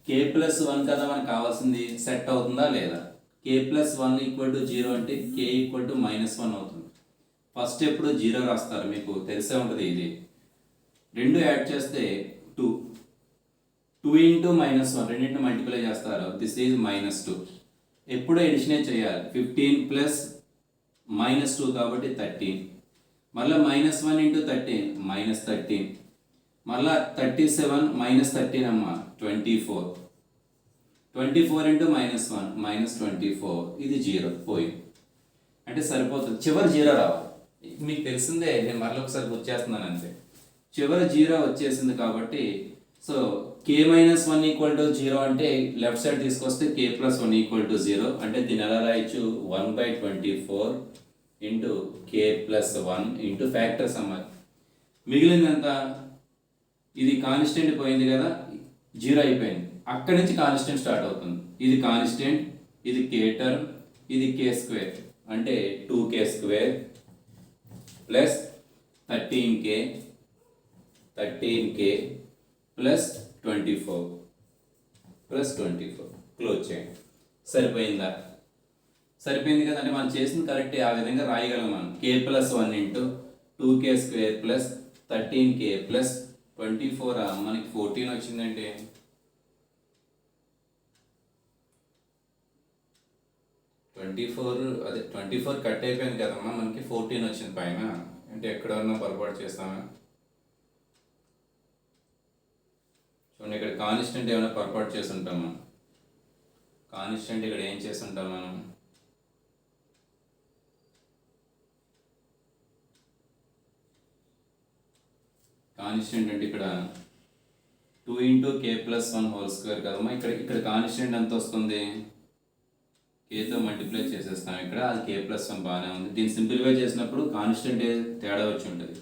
k+1 కదా మనకు కావాల్సింది, సెట్ అవుతుందా లేదా? k+1 = 0 అంటే k = -1 అవుతుంది. ఫస్ట్ ఎప్పుడు 0 రాస్తారు, మీకు తెలిసే ఉంటుంది. ఇది రెండు యాడ్ చేస్తే 2 × -1 రెండింటిని మల్టిప్లై చేస్తారు. This is -2. ఎప్పుడు ఎడిషనే చేయాలి. 15 + -2 కాబట్టి 13. మళ్ళీ -1 × 13 -13. మళ్ళీ 37 - 13 అమ్మ 24. 24 × -1 -24. ఇది 0 పోయింది అంటే సరిపోతుంది. చివరి 0 రావాలి. మీకు తెలిసిందే, నేను మరలా ఒకసారి గుర్తు చేస్తున్నాను అంతే. చివరి 0 వచ్చేసింది కాబట్టి, సో k-1 = 0 అంటే లెఫ్ట్ సైడ్ తీసుకొస్తే k+1 = 0 అంటే దీన్ని ఎలా రాయొచ్చు? 1/24 × k+1 × ఫ్యాక్టర్స్ అమ్మ. మిగిలింది ఎంత? ఇది కాన్స్టెంట్ పోయింది కదా, 0 అయిపోయింది. అక్కడి నుంచి కాన్స్టెంట్ స్టార్ట్ అవుతుంది. ఇది కాన్స్టెంట్, ఇది k టర్మ్, ఇది k² అంటే 2k² plus 13k plus 24 close చేయండి. సరిపోయిందా? సరిపోయింది కదా. అంటే మనం చేసింది కరెక్టే, ఆ విధంగా రాయగలం మనం. k+1 × 2k² plus 13k plus 24 మనకి 14 వచ్చిందంటే 24 కట్ అయిపోయింది కదమ్మా, మనకి 14 వచ్చింది పైన. అంటే ఎక్కడన్నా పొరపాటు చేస్తామా? చూడండి, ఇక్కడ కాన్స్టెంట్ ఏమైనా పొరపాటు చేసి ఉంటాం మనం. కాన్స్టెంట్ ఇక్కడ ఏం చేసి ఉంటాం మనం? కాన్స్టెంట్ అంటే ఇక్కడ 2 × k+1² కదమ్మా. ఇక్కడ కాన్స్టెంట్ ఎంత వస్తుంది? కేతో మల్టిప్లై చేసేస్తాం ఇక్కడ, అది k+1 బాగానే ఉంది. దీన్ని సింప్లిఫై చేసినప్పుడు కాన్స్టెంట్ తేడా వచ్చి ఉంటుంది.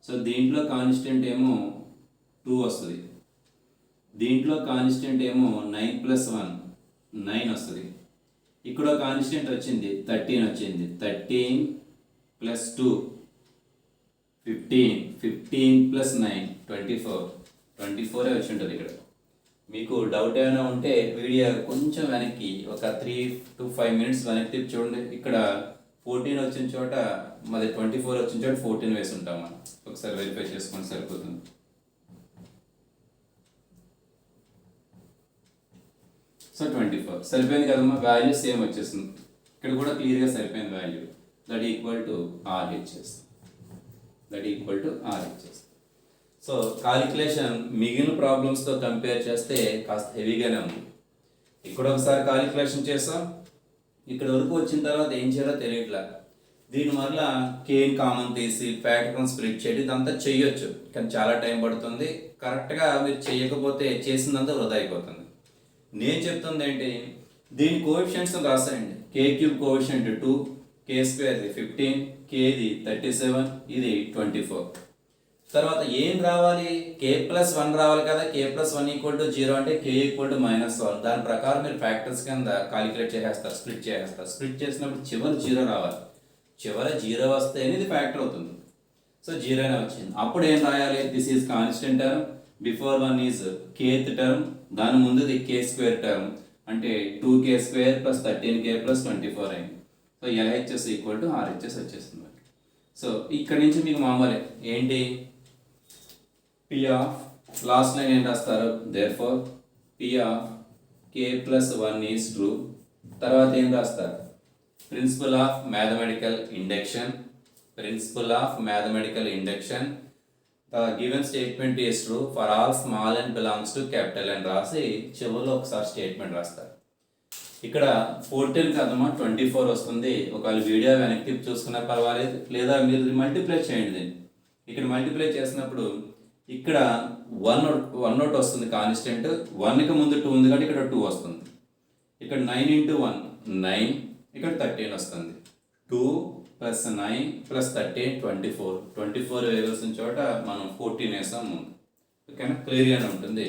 సో దీంట్లో కాన్స్టెంట్ ఏమో 2 వస్తుంది, దీంట్లో కాన్స్టెంట్ ఏమో 9 + 1 9 వస్తుంది. ఇక్కడ కాన్స్టెంట్ వచ్చింది 13 వచ్చింది. 13 + 2 15 15 + 9 24 వచ్చి ఉంటుంది. ఇక్కడ మీకు డౌట్ ఏమైనా ఉంటే వీడియో కొంచెం వెనక్కి ఒక 3 to 5 minutes వెనక్కి తిప్పి చూడండి. ఇక్కడ 14 వచ్చిన చోట మరి 24 వచ్చిన చోట 14 వేసి ఉంటాం మనం. ఒకసారి వెరిఫై చేసుకొని సరిపోతుంది. సో 24 సరిపోయింది కదమ్మా. వాల్యూ సేమ్ వచ్చేస్తుంది. ఇక్కడ కూడా క్లియర్గా సరిపోయింది value. That equal to RHS. So calculation మిగిలిన ప్రాబ్లమ్స్తో కంపేర్ చేస్తే కాస్త హెవీగానే ఉంది. ఇక్కడ ఒకసారి కాలిక్యులేషన్ చేసాం, ఇక్కడ వరకు వచ్చిన తర్వాత ఏం చేయాలో తెలియట్లా. దీని వల్ల కేన్ కామన్ తీసి ఫ్యాక్టర్ని స్ప్లిట్ చేయడం ఇదంతా చెయ్యొచ్చు, కానీ చాలా టైం పడుతుంది. కరెక్ట్గా మీరు చేయకపోతే చేసిందంతా వృధా అయిపోతుంది. నేను చెప్తుంది ఏంటి, దీని కోఎఫిషియంట్స్ రాసేయండి. k³ కోఎఫిషియంట్ 2, k² 15, కేది 37, ఇది 24. తర్వాత ఏం రావాలి? k+1 రావాలి కదా. k+1 = 0 అంటే k = -1. దాని ప్రకారం మీరు ఫ్యాక్టర్స్ కింద కాలిక్యులేట్ చేసేస్తారు, స్ప్లిట్ చేసేస్తారు. స్ప్లిట్ చేసినప్పుడు చివరి 0 రావాలి. చివరి 0 వస్తే ఇది ఫ్యాక్టర్ అవుతుంది. సో 0 అనే వచ్చింది. అప్పుడు ఏం రాయాలి? This is constant term, before 1 is kth term, దాని ముందుది k² టర్మ్ అంటే 2k² + 13k + 24 అయింది. సో LHS = RHS వచ్చేస్తుంది. సో ఇక్కడ నుంచి మీకు మామూలే ఏంటి? P ఆఫ్ లాస్ట్ లైన్ ఏం రాస్తారు? Therefore P of k+1 is true. తర్వాత ఏం రాస్తారు? Principle of mathematical induction. Principle of mathematical induction. The given statement is true for all small n belongs to capital N రాసి చివరిలో ఒకసారి statement రాస్తారు. ఇక్కడ 14 కదమ్మా 24 వస్తుంది. ఒకవేళ వీడియో వెనక్కి చూసుకున్నా పర్వాలేదు, లేదా మీరు మల్టిప్లై చేయండి దీన్ని. ఇక్కడ మల్టిప్లై చేసినప్పుడు ఇక్కడ 1 వస్తుంది కాన్స్టెంట్. 1కి ముందు 2 ఉంది కాబట్టి ఇక్కడ 2 వస్తుంది. ఇక్కడ 9 × 1 9, ఇక్కడ 13 వస్తుంది. 2 + 9 + 13 24. 24 వేయాల్సిన చోట మనం 14 వేసాం ముందు. ఓకేనా? క్లియర్గానే ఉంటుంది.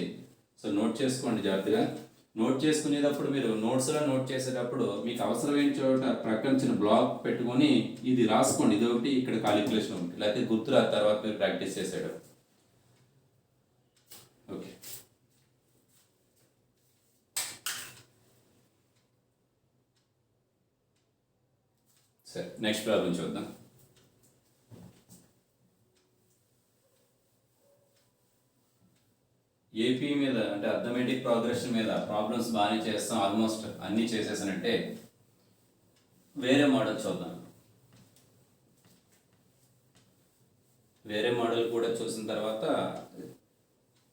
సో నోట్ చేసుకోండి జాగ్రత్తగా. నోట్ చేసుకునేటప్పుడు మీరు నోట్స్లో నోట్ చేసేటప్పుడు మీకు అవసరమైన చోట ప్రక్కన చిన్న బ్లాక్ పెట్టుకొని ఇది రాసుకోండి. ఇది ఒకటి ఇక్కడ కాలిక్యులేషన్ ఉంటుంది, లేకపోతే గుర్తురా తర్వాత మీరు ప్రాక్టీస్ చేసేటప్పుడు. ఓకే, సరే నెక్స్ట్ ప్రాబ్లం చూద్దాం. ఏపీ మీద అంటే అర్థమెటిక్ ప్రోగ్రెషన్ మీద ప్రాబ్లమ్స్ బాగానే చేస్తాం, ఆల్మోస్ట్ అన్నీ చేసేసానంటే వేరే మోడల్ చూద్దాం. వేరే మోడల్ కూడా చూసిన తర్వాత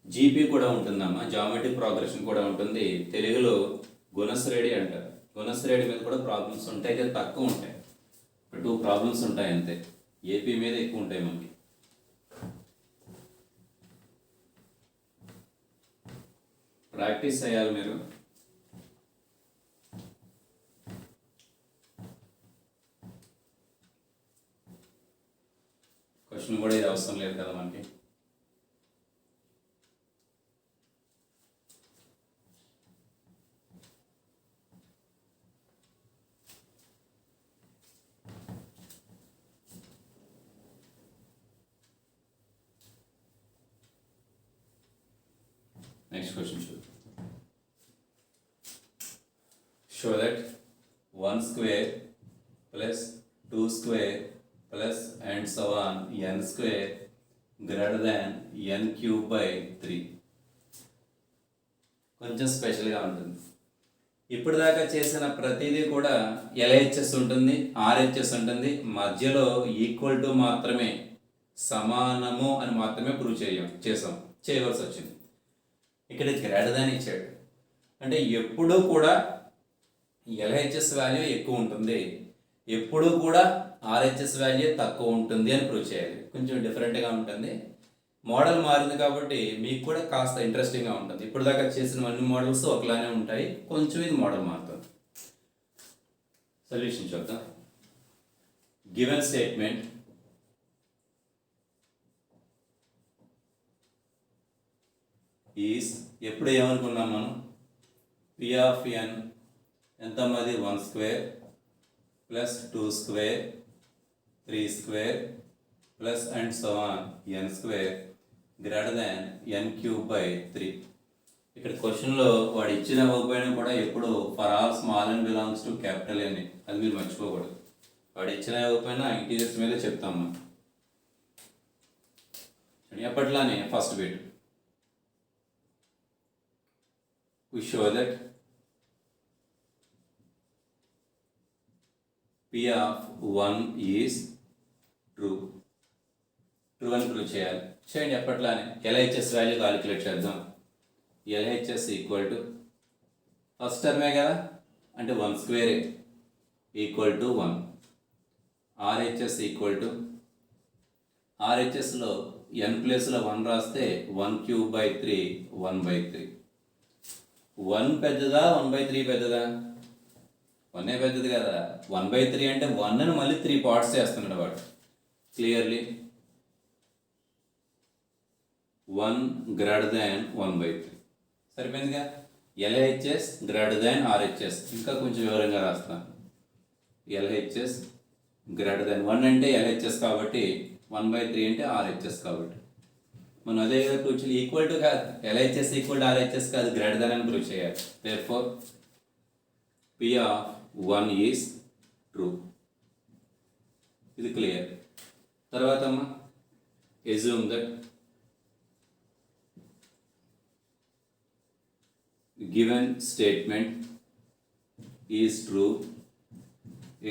జీపీ కూడా ఉంటుందమ్మా, జామెట్రిక్ ప్రోగ్రెషన్ కూడా ఉంటుంది. తెలుగులో గుణశ్రేణి అంటారు. గుణశ్రేణి మీద కూడా ప్రాబ్లమ్స్ ఉంటాయి, అయితే తక్కువ ఉంటాయి. 2 ప్రాబ్లమ్స్ ఉంటాయి అంతే. ఏపీ మీద ఎక్కువ ఉంటాయి మనకి. ప్రాక్టీస్ చేయాలి మీరు. క్వశ్చన్ కూడా ఇది అవసరం లేదు కదా మనకి. Next question. Show that 1 square plus 2 square plus and so on n square greater than n cube by 3. కొంచెం స్పెషల్గా ఉంటుంది. ఇప్పుడు దాకా చేసిన ప్రతిదీ కూడా LHS ఉంటుంది, RHS ఉంటుంది. మధ్యలో ఈక్వల్ టు మాత్రమే, సమానము అని మాత్రమే ప్రూవ్ చేయవలసి వచ్చింది. ఇక్కడ గ్రేటర్ దాన్ ఇచ్చాడు అంటే ఎప్పుడూ కూడా LHS వాల్యూ ఎక్కువ ఉంటుంది, ఎప్పుడూ కూడా RHS వాల్యూ తక్కువ ఉంటుంది అని ప్రూవ్ చేయాలి. కొంచెం డిఫరెంట్గా ఉంటుంది. మోడల్ మారింది కాబట్టి మీకు కూడా కాస్త ఇంట్రెస్టింగ్గా ఉంటుంది. ఇప్పుడు దాకా చేసిన అన్ని మోడల్స్ ఒకలానే ఉంటాయి, కొంచెం ఇది మోడల్ మారుతుంది. సొల్యూషన్ చూద్దాం. గివెన్ స్టేట్మెంట్ ఈస్, ఎప్పుడు ఏమనుకున్నాం మనం? P ఆఫ్ n ఎంత మాది? 1 square plus 2 square 3 square plus and so on n square greater than n cube by 3. ఇక్కడ క్వశ్చన్లో వాడు ఇచ్చిన ఇవ్వకపోయినా కూడా ఎప్పుడు for all small and belongs to capital అని, అది మీరు మర్చిపోకూడదు. వాడు ఇచ్చిన ఇవ్వకపోయినా ఇంటీరియర్స్ మీద చెప్తాం మనం. ఎప్పట్లానే first bit we show that P of 1 is true. True అని ప్రూవ్ చేయండి. ఎప్పట్లానే LHS వాల్యూ కాలిక్యులేట్ చేద్దాం. LHS ఈక్వల్ టు ఫస్ట్ టర్మే కదా అంటే 1 square equal to 1. RHS equal to RHSలో n ప్లేస్లో 1 రాస్తే 1 క్యూబ్ బై 3 1/3. 1 పెద్దదా 1/3 పెద్దదా? 1 పెద్దది కదా. 1/3 అంటే 1ని మళ్ళీ 3 పార్ట్స్ చేస్తున్నాడు వాడు. Clearly 1 greater than 1/3 సరిపోయిందిగా. LHS greater than RHS. ఇంకా కొంచెం వివరంగా రాస్తాను. LHS గ్రేటర్ దాన్ 1 అంటే LHS కాబట్టి 1/3 అంటే RHS కాబట్టి మనం అదే ప్రూవ్ చేయాలి. ఈక్వల్ టు కాదు, LHS ఈక్వల్ టు RHS కాదు, గ్రేటర్ దాన్ అని ప్రూవ్ చేయాలి. Therefore P of 1 is true. ఇది క్లియర్. తర్వాత అమ్మా assume that given statement is true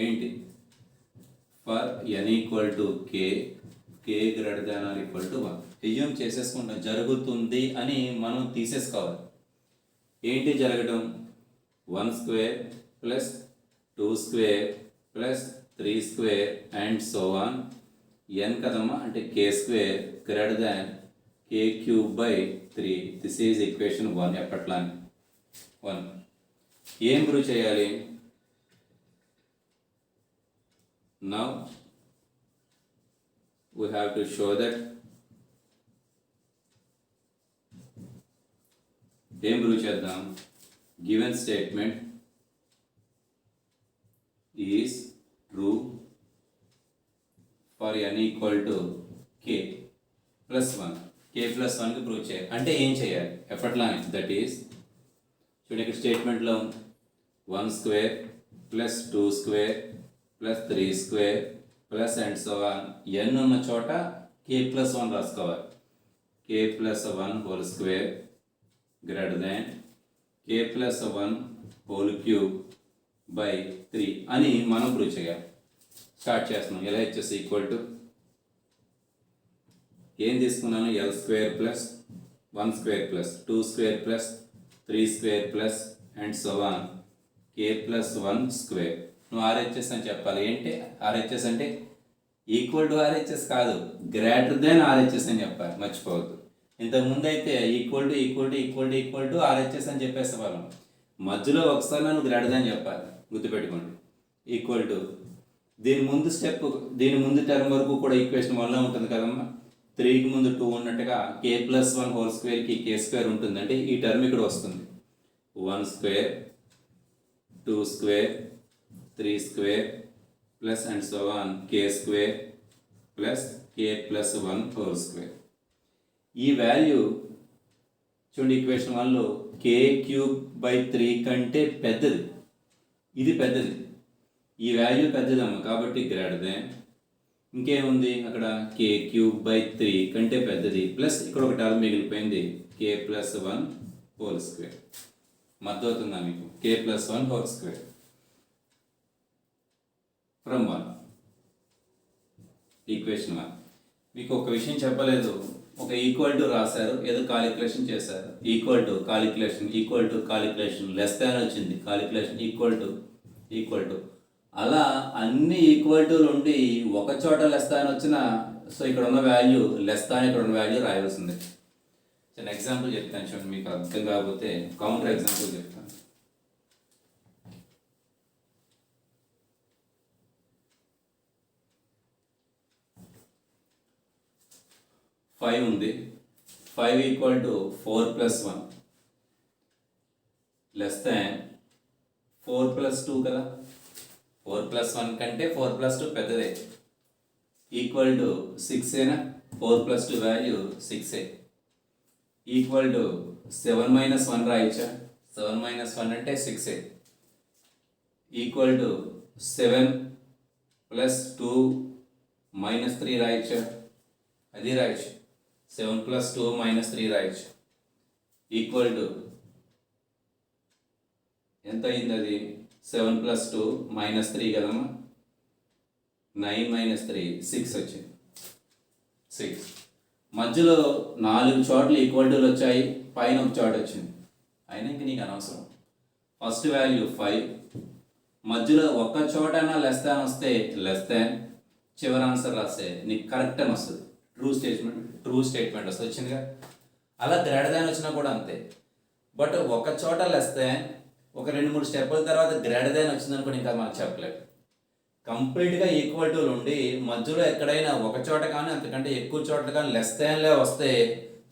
ఏంటి for n equal to k greater than or equal to 1. Assume చేసేసుకుంటాం జరుగుతుంది అని మనం తీసేసుకోవాలి. ఏంటి జరగడం? 1 square plus 2 square plus 3 square and so on n కదమ్మా, అంటే k square greater than k cube by 3. This is equation 1. ఎప్పట్లానే 1. ఏం ప్రూవ్ చేయాలి? Now we have to show that ఏం ప్రూవ్ చేద్దాం? Given statement is true for n equal to k plus 1. k plus 1కి prove చేయాలి. అంటే ఏం చేయాలి? ఎప్పట్లానే that is చూడండి, ఇక్కడ స్టేట్మెంట్లో 1 square plus 2 square plus 3 square plus and so on n ఉన్న చోట k ప్లస్ 1 రాసుకోవాలి. k plus 1 whole square greater than k plus 1 whole cube by 3 అని మనం ప్రూవ్ చేయాలి. స్టార్ట్ చేస్తున్నాం. LHS ఈక్వల్ టు ఏం తీసుకున్నాను? L square plus 1 square plus 2 square plus 3 square plus and so on k plus 1 square. నువ్వు RHS అని చెప్పాలి. ఏంటి RHS అంటే? ఈక్వల్ టు RHS కాదు, గ్రేటర్ దెన్ RHS అని చెప్పాలి. మర్చిపోవద్దు. ఇంతకుముందు అయితే equal to equal to equal to equal to RHS అని చెప్పేసే వాళ్ళం. మధ్యలో ఒకసారి నన్ను గ్రేటర్ దెన్ చెప్పాలి. గుర్తుపెట్టుకోండి. ఈక్వల్ టు దీని ముందు స్టెప్, దీని ముందు టర్మ్ వరకు కూడా ఈక్వేషన్ 1లో ఉంటుంది కదమ్మా. 3కి ముందు 2 ఉన్నట్టుగా k ప్లస్ 1 హోల్ స్క్వేర్కి k స్క్వేర్ ఉంటుంది. అంటే ఈ టర్మ్ ఇక్కడ వస్తుంది. 1 square 2 square 3 square plus and so on k square plus k plus 1 whole square. ఈ వాల్యూ చూడండి, ఈక్వేషన్ 1లో k క్యూబ్ బై 3 కంటే పెద్దది. ఇది పెద్దది, ఈ వాల్యూ పెద్దదమ్మ, కాబట్టి గ్రేటర్ దెన్. ఇంకేముంది అక్కడ? k క్యూబ్ బై 3 కంటే పెద్దది ప్లస్ ఇక్కడ ఒక టర్మ్ మిగిలిపోయింది k ప్లస్ 1 హోల్ స్క్వేర్. మద్దతు అవుతుందా మీకు? k plus 1 whole square from 1. Equation 1. మీకు ఒక విషయం చెప్పలేదు. ఒక ఈక్వల్ టు రాశారు, ఏదో కాలిక్యులేషన్ చేశారు. Equal to calculation less than వచ్చింది. కాలిక్యులేషన్ ఈక్వల్ టు అలా అన్ని ఈక్వల్ టులు ఉండి ఒక చోట లెస్ దాన్ వచ్చిన, సో ఇక్కడ ఉన్న వాల్యూ లెస్ దాన్ ఇక్కడ ఉన్న వాల్యూ రాయాల్సిందే. చిన్న ఎగ్జాంపుల్ చెప్తాను చూడండి, మీకు అర్థం కాకపోతే కౌంటర్ ఎగ్జాంపుల్ చెప్తాను. 5 ఉంది. 5 equal to 4 plus 1 less than 4 plus 2 కదా. 4 ప్లస్ 1 కంటే 4 ప్లస్ 2 పెద్దదే. ఈక్వల్ టు 6 ఏనా? 4 ప్లస్ 2 వాల్యూ 6ఏ. ఈక్వల్ టు 7 మైనస్ 1 రాయచ్చా? 7 మైనస్ 1 అంటే 6ఏ. ఈక్వల్ టు 7 ప్లస్ 2 మైనస్ 3 రాయచ్చా? అది రాయచ్చు. 7 ప్లస్ 2 మైనస్ 3 రాయచ్చు. ఈక్వల్ టు ఎంత అయింది? అది 7 ప్లస్ 2 మైనస్ 3 కదమ్మా. 9 మైనస్ 3 6 వచ్చింది. 6 మధ్యలో 4 చోట్ల ఈక్వల్ టులు వచ్చాయి, పైన ఒక చోట వచ్చింది. అయినా ఇంక నీకు అనవసరం. ఫస్ట్ వాల్యూ 5, మధ్యలో ఒక్క చోటైనా లెస్ దాన్ వస్తే లెస్ దాన్, చివరి ఆన్సర్ రాస్తే నీకు కరెక్ట్ అని వస్తుంది. ట్రూ స్టేట్మెంట్ వస్తుంది. వచ్చిందిగా. అలా గ్రేటర్ దాన్ వచ్చినా కూడా అంతే. బట్ ఒక చోట లెస్ దాన్, ఒక 2-3 స్టెప్పుల తర్వాత గ్రేటర్ దాన్ వచ్చింది అనుకోండి, ఇంకా మనకు చెప్పలేదు. కంప్లీట్గా ఈక్వల్ టు ఉండి మధ్యలో ఎక్కడైనా ఒక చోట కానీ అంతకంటే ఎక్కువ చోట్ల కానీ లెస్ దాన్లే వస్తే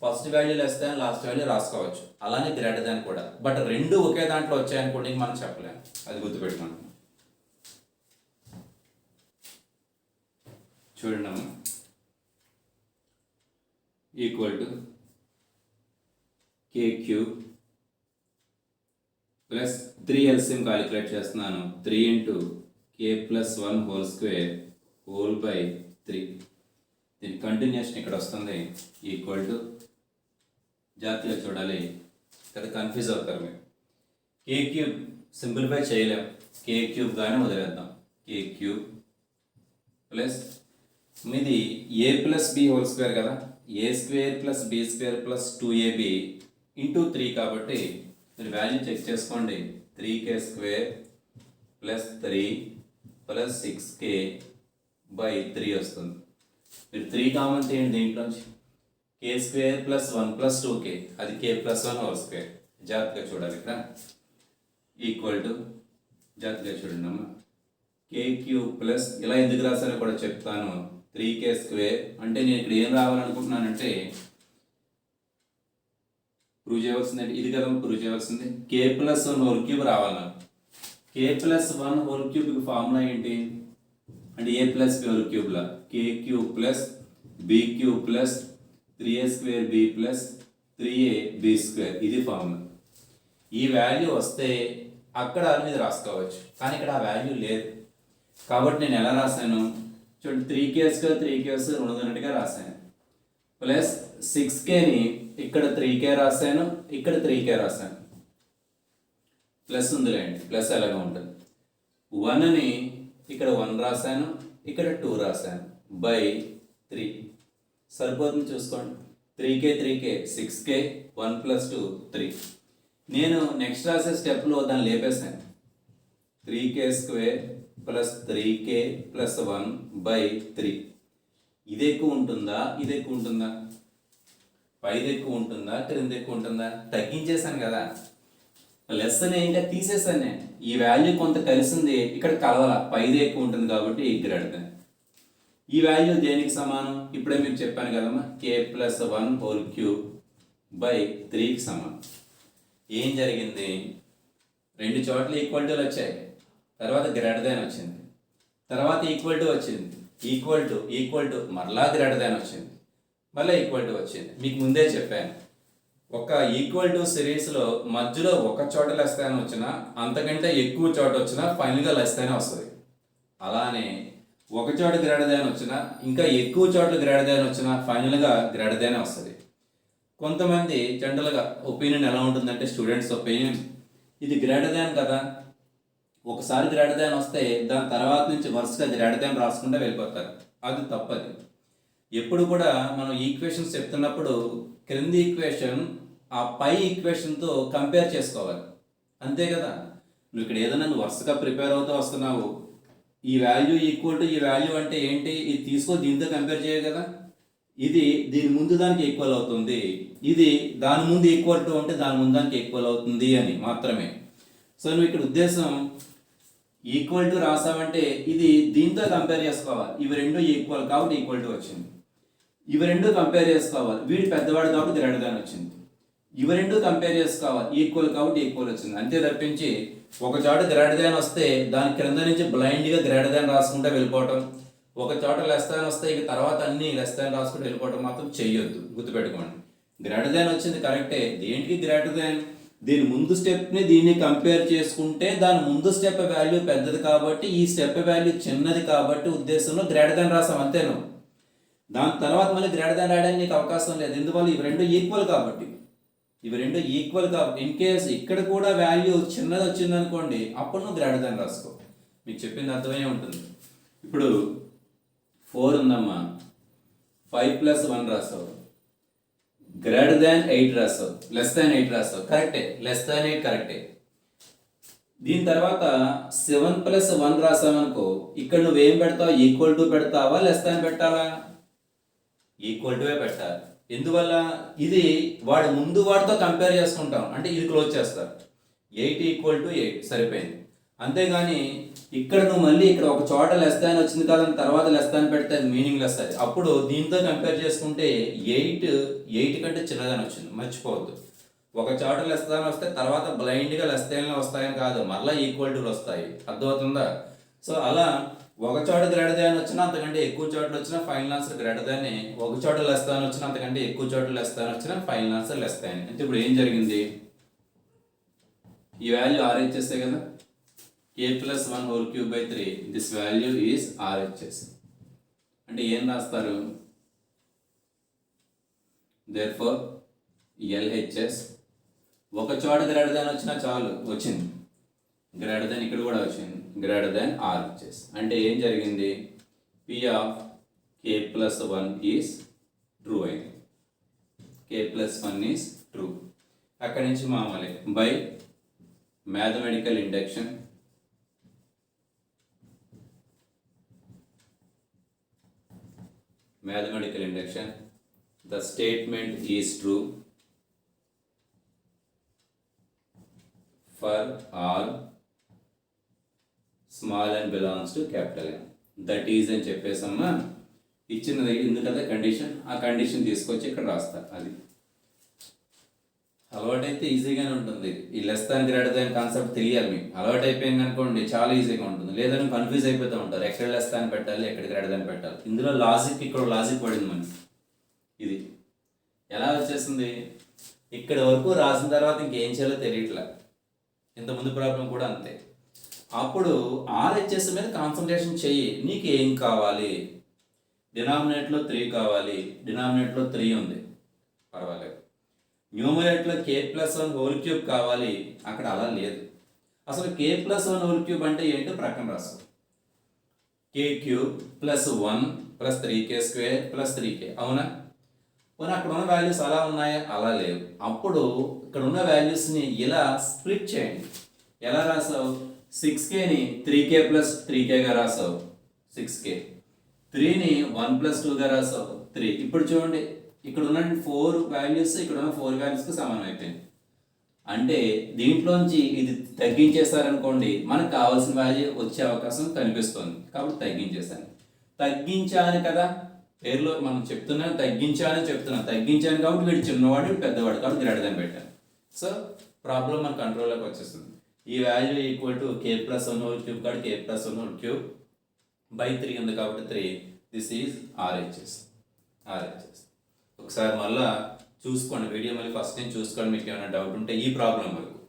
first value less than, last value రాసుకోవచ్చు. అలానే గ్రేటర్ దాన్ కూడా. బట్ రెండు ఒకే దాంట్లో వచ్చాయనుకోండి మనం చెప్పలేము. అది గుర్తుపెట్టుకోండి. చూడండి అమ్మ, equal to K cube plus 3 LCM calculate చేస్తున్నాను. 3 into K plus 1 whole square whole by 3. దీని కంటిన్యూషన్ ఇక్కడ వస్తుంది. ఈక్వల్ టు, జాగ్రత్తగా చూడాలి కదా, కన్ఫ్యూజ్ అవుతారు మీరు. కే క్యూబ్ సింప్లిఫై చేయలేం, కే క్యూబ్ గానే వదిలేద్దాం. కే క్యూబ్ ప్లస్ మీది a plus b whole square కదా, a square plus b square plus 2ab into 3 కాబట్టి మీరు వాల్యూ చెక్ చేసుకోండి. 3k square plus 3 plus 6k by 3 వస్తుంది. మీరు 3 కామన్ తీయండి దీంట్లోంచి. K square plus 1 plus 2k, అది k ప్లస్ 1 హోల్ స్క్వేర్. జాగ్రత్తగా చూడాలి ఇక్కడ. ఈక్వల్ టు, జాగ్రత్తగా చూడండి అమ్మా, కే క్యూబ్ ప్లస్, ఇలా ఎందుకు రాసారో కూడా చెప్తాను. 3k స్క్వేర్ అంటే నేను ఇక్కడ ఏం రావాలనుకుంటున్నానంటే ప్రూవ్ చేయవలసింది ఇది కదా, ప్రూవ్ చేయవలసింది కే ప్లస్ 1 హోల్ క్యూబ్ రావాలి నాకు. కే ప్లస్ 1 హోల్ క్యూబ్కి ఫార్ములా ఏంటి అంటే ఏ ప్లస్ బి హోల్ క్యూబ్లా k cube plus b cube plus 3a square b plus 3a b square, ఇది ఫార్ములా. ఈ వాల్యూ వస్తే అక్కడ మీద రాసుకోవచ్చు, కానీ ఇక్కడ ఆ వాల్యూ లేదు కాబట్టి నేను ఎలా రాశాను చూడండి. 3k స్క్వేర్ 3k రెండుగా రాశాను ప్లస్ 6kని ఇక్కడ 3k రాశాను, ఇక్కడ 3k రాశాను. ప్లస్ ఉందిలేండి, ప్లస్ ఎలాగ ఉంటుంది. 1ని ఇక్కడ 1 రాశాను, ఇక్కడ 2 రాశాను బై 3. సరిపోతుంది చూసుకోండి. 3k 6k 1 plus 2 3. నేను నెక్స్ట్ రాసే స్టెప్లో దాన్ని లేపేశాను. 3k square plus 3k plus 1 by 3. ఇది ఎక్కువ ఉంటుందా, ఇది ఎక్కువ ఉంటుందా, పైది ఎక్కువ ఉంటుందా, క్రింద ఎక్కువ ఉంటుందా? తగ్గించేశాను కదా, లెస్ అని ఇంకా తీసేసాను నేను. ఈ వాల్యూ కొంత కలిసింది, ఇక్కడ కలవాల, పైది ఎక్కువ ఉంటుంది కాబట్టి గ్రేటర్ దాన్. ఈ వాల్యూ దేనికి సమానం ఇప్పుడే మీకు చెప్పాను కదమ్మా, కే ప్లస్ 1 హోల్ క్యూబ్ బై 3కి సమానం. ఏం జరిగింది, రెండు చోట్ల ఈక్వల్టీలు వచ్చాయి, తర్వాత గ్రేటర్ దాన్ వచ్చింది, తర్వాత ఈక్వల్ టు వచ్చింది, ఈక్వల్ టు మరలా గ్రేటర్ దాన్ వచ్చింది, మళ్ళీ ఈక్వల్ టు వచ్చింది. మీకు ముందే చెప్పాను, ఒక ఈక్వల్ టు సిరీస్లో మధ్యలో ఒక చోట లెస్ దాన్ వచ్చినా, అంతకంటే ఎక్కువ చోట వచ్చినా ఫైనల్గా లెస్ దానే వస్తుంది. అలానే ఒక చోట గ్రేటర్ దాన్ వచ్చినా, ఇంకా ఎక్కువ చోట్ల గ్రేటర్ దాన్ వచ్చినా ఫైనల్గా గ్రేటర్ దానే వస్తుంది. కొంతమంది జనరల్గా ఒపీనియన్ ఎలా ఉంటుందంటే, స్టూడెంట్స్ ఒపీనియన్, ఇది గ్రేటర్ దాన్ కదా, ఒకసారి గ్రేటర్ దాన్ వస్తే దాని తర్వాత నుంచి వరుసగా గ్రేటర్ దాన్ రాసుకుంటూ వెళ్ళిపోతారు. అది తప్పది. ఎప్పుడు కూడా మనం ఈక్వేషన్స్ చెప్తున్నప్పుడు క్రింది ఈక్వేషన్ ఆ పై ఈక్వేషన్తో కంపేర్ చేసుకోవాలి, అంతే కదా. నువ్వు ఇక్కడ ఏదైనా వరుసగా ప్రిపేర్ అవుతూ వస్తున్నావు, ఈ వాల్యూ ఈక్వల్ టు ఈ వాల్యూ అంటే ఏంటి, ఇది తీసుకో దీంతో కంపేర్ చేయ కదా, ఇది దీని ముందు దానికి ఈక్వల్ అవుతుంది, ఇది దాని ముందు ఈక్వల్ టు అంటే దాని ముందు దానికి ఈక్వల్ అవుతుంది అని మాత్రమే. సో నువ్వు ఇక్కడ ఉద్దేశం ఈక్వల్ టు రాసావంటే ఇది దీంతో కంపేర్ చేసుకోవాలి, ఇవి రెండు ఈక్వల్ కాబట్టి ఈక్వల్ టు వచ్చింది, ఇవి రెండు కంపేర్ చేసుకోవాలి, వీడు పెద్దవాడు కాబట్టి గ్రేటర్ దాన్ వచ్చింది, ఇవి రెండు కంపేర్ చేసుకోవాలి, ఈక్వల్ కాబట్టి ఈక్వల్ వచ్చింది, అంతే తప్పించి ఒక చోట గ్రేటర్ దాన్ వస్తే దాని క్రింద నుంచి బ్లైండ్గా గ్రేటర్ దాన్ రాసుకుంటూ వెళ్ళిపోవటం, ఒక చోట లెస్ దాన్ వస్తే ఇక తర్వాత అన్ని లెస్ దాన్ రాసుకుంటూ వెళ్ళిపోవటం మాత్రం చెయ్యొద్దు, గుర్తుపెట్టుకోండి. గ్రేటర్ దాన్ వచ్చింది కరెక్టే, దేనికి గ్రేటర్ దాన్, దీని ముందు స్టెప్ని దీన్ని కంపేర్ చేసుకుంటే దాని ముందు స్టెప్ వాల్యూ పెద్దది కాబట్టి ఈ స్టెప్ వాల్యూ చిన్నది కాబట్టి ఉద్దేశంలో గ్రేటర్ దాన్ రాసాం అంతేను. దాని తర్వాత మళ్ళీ గ్రేటర్ దాన్ రాయడానికి నీకు అవకాశం లేదు, ఎందువల్ల ఇవి రెండు ఈక్వల్ కాబట్టి, ఇవి రెండు ఈక్వల్ కాబట్టి. ఇన్ కేస్ ఇక్కడ కూడా వాల్యూ చిన్నది వచ్చింది అనుకోండి, అప్పుడు నువ్వు గ్రేటర్ దాన్ రాసుకో. మీకు చెప్పింది అర్థమయ్యే ఉంటుంది. ఇప్పుడు 4 ఉందమ్మా, 5 ప్లస్ 1 రాసావు, గ్రేటర్ దాన్ 8 రాసావు, లెస్ దాన్ 8 రాసావు, కరెక్టే, లెస్ దాన్ 8 కరెక్టే. దీని తర్వాత 7 ప్లస్ 1 రాసావనుకో, ఇక్కడ నువ్వేం పెడతావు, ఈక్వల్ టు పెడతావా లెస్ దాన్ పెట్టాలా, ఈక్వల్ టువే పెట్టాలి. ఎందువల్ల, ఇది వాడు ముందు వాడితో కంపేర్ చేసుకుంటాం అంటే ఇది క్లోజ్ చేస్తారు, 8 ఈక్వల్ టు 8 సరిపోయింది. అంతేగాని ఇక్కడ నువ్వు మళ్ళీ ఇక్కడ ఒక చోట లెస్ దాన్ వచ్చింది కదా తర్వాత లెస్ దాన్ పెడితే అది మీనింగ్ లెస్ అది. అప్పుడు దీంతో కంపేర్ చేసుకుంటే 8 కంటే చిన్నదాని వచ్చింది, మర్చిపోవద్దు. ఒక చోట లెస్ దాన్ వస్తే తర్వాత బ్లైండ్గా లెస్ దాన్లు వస్తాయని కాదు, మళ్ళీ ఈక్వల్ టు వస్తాయి. అర్థమవుతుందా? సో అలా ఒక చోట గ్రేటర్ దాన్ వచ్చినా అంతకంటే ఎక్కువ చోట్ల వచ్చినా ఫైనల్ ఆన్సర్ గ్రేటర్ దాన్, ఒక చోట లెస్ దాన్ వచ్చినా అంతకంటే ఎక్కువ చోట్ల లెస్ దాన్ వచ్చినా ఫైనల్ ఆన్సర్ లెస్ దాన్. అంటే ఇప్పుడు ఏం జరిగింది, ఈ వాల్యూ RHS కదా, k+1 whole cube by 3, this value is RHS. అంటే ఏం రాస్తారు, therefore LHS ఒక చోట గ్రేటర్ దాన్ వచ్చినా చాలు, వచ్చింది గ్రేటర్ దాన్, ఇక్కడ కూడా వచ్చింది గ్రేటర్ దాన్ RHS. అంటే ఏం జరిగింది, P of k+1 is true అయింది, k+1 ఈజ్ ట్రూ. అక్కడి నుంచి మామూలే by mathematical induction the statement is true for all small n belongs to capital N. That is అని చెప్పేసమ్మా ఇచ్చినది ఎందుకంటే కండిషన్, ఆ కండిషన్ తీసుకొచ్చి ఇక్కడ రాస్తా. అది అలవాటైతే ఈజీగానే ఉంటుంది. ఈ less than greater than concept తెలియాలి మీకు. అలవాటు అయిపోయింది అనుకోండి చాలా ఈజీగా ఉంటుంది, లేదని కన్ఫ్యూజ్ అయిపోతూ ఉంటారు, ఎక్కడ లెస్ దాన్ పెట్టాలి ఎక్కడ గ్రేటర్ దాన్ పెట్టాలి. ఇందులో లాజిక్, ఇక్కడ లాజిక్ పడింది మనకి. ఇది ఎలా వచ్చేస్తుంది, ఇక్కడ వరకు రాసిన తర్వాత ఇంకేం చేయాలో తెలియట్లే. ఇంతకుముందు ప్రాబ్లం కూడా అంతే. అప్పుడు RHS మీద కాన్సన్ట్రేషన్ చెయ్యి. నీకు ఏం కావాలి, డినామినేట్లో 3 కావాలి, డినామినేట్లో 3 ఉంది పర్వాలేదు. న్యూమరేట్లో k+1 హోల్ క్యూబ్ కావాలి, అక్కడ అలా లేదు. అసలు k+1 హోల్ క్యూబ్ అంటే ఏంటో ప్రక్కన రాస్తాం. k³ + 1 + 3k² + 3k, అవునా? పోనీ అక్కడ ఉన్న వాల్యూస్ అలా ఉన్నాయా, అలా లేవు. అప్పుడు ఇక్కడ ఉన్న వాల్యూస్ని ఇలా స్ప్లిట్ చేయండి. ఎలా రాసావు, 6kని 3k + 3kగా రాసావు 6k, 3ని 1 + 2గా రాసావు 3. ఇప్పుడు చూడండి ఇక్కడ ఉన్న 4 వాల్యూస్ ఇక్కడ ఉన్న 4 వాల్యూస్కి సమానం అయిపోయింది. అంటే దీంట్లోంచి ఇది తగ్గించేశారనుకోండి మనకు కావాల్సిన వాల్యూ వచ్చే అవకాశం కనిపిస్తుంది. కాబట్టి తగ్గించాను కదా, పేరులో మనం చెప్తున్నాం తగ్గించాను కాబట్టి వీడు చిన్నవాడు వీడు పెద్దవాడు కాబట్టి గ్రేటర్ దాన్ పెట్టాను. సో ప్రాబ్లం మన కంట్రోల్లోకి వచ్చేస్తుంది. ఈ value equal to k+1 whole cube కాబట్టి k+1 హోల్ క్యూబ్ బై 3 ఉంది కాబట్టి 3. This is RHS. ఒకసారి మళ్ళా చూసుకోండి వీడియో, మళ్ళీ ఫస్ట్ నుంచి చూసుకోండి. మీకు ఏమైనా డౌట్ ఉంటే ఈ ప్రాబ్లం వరకు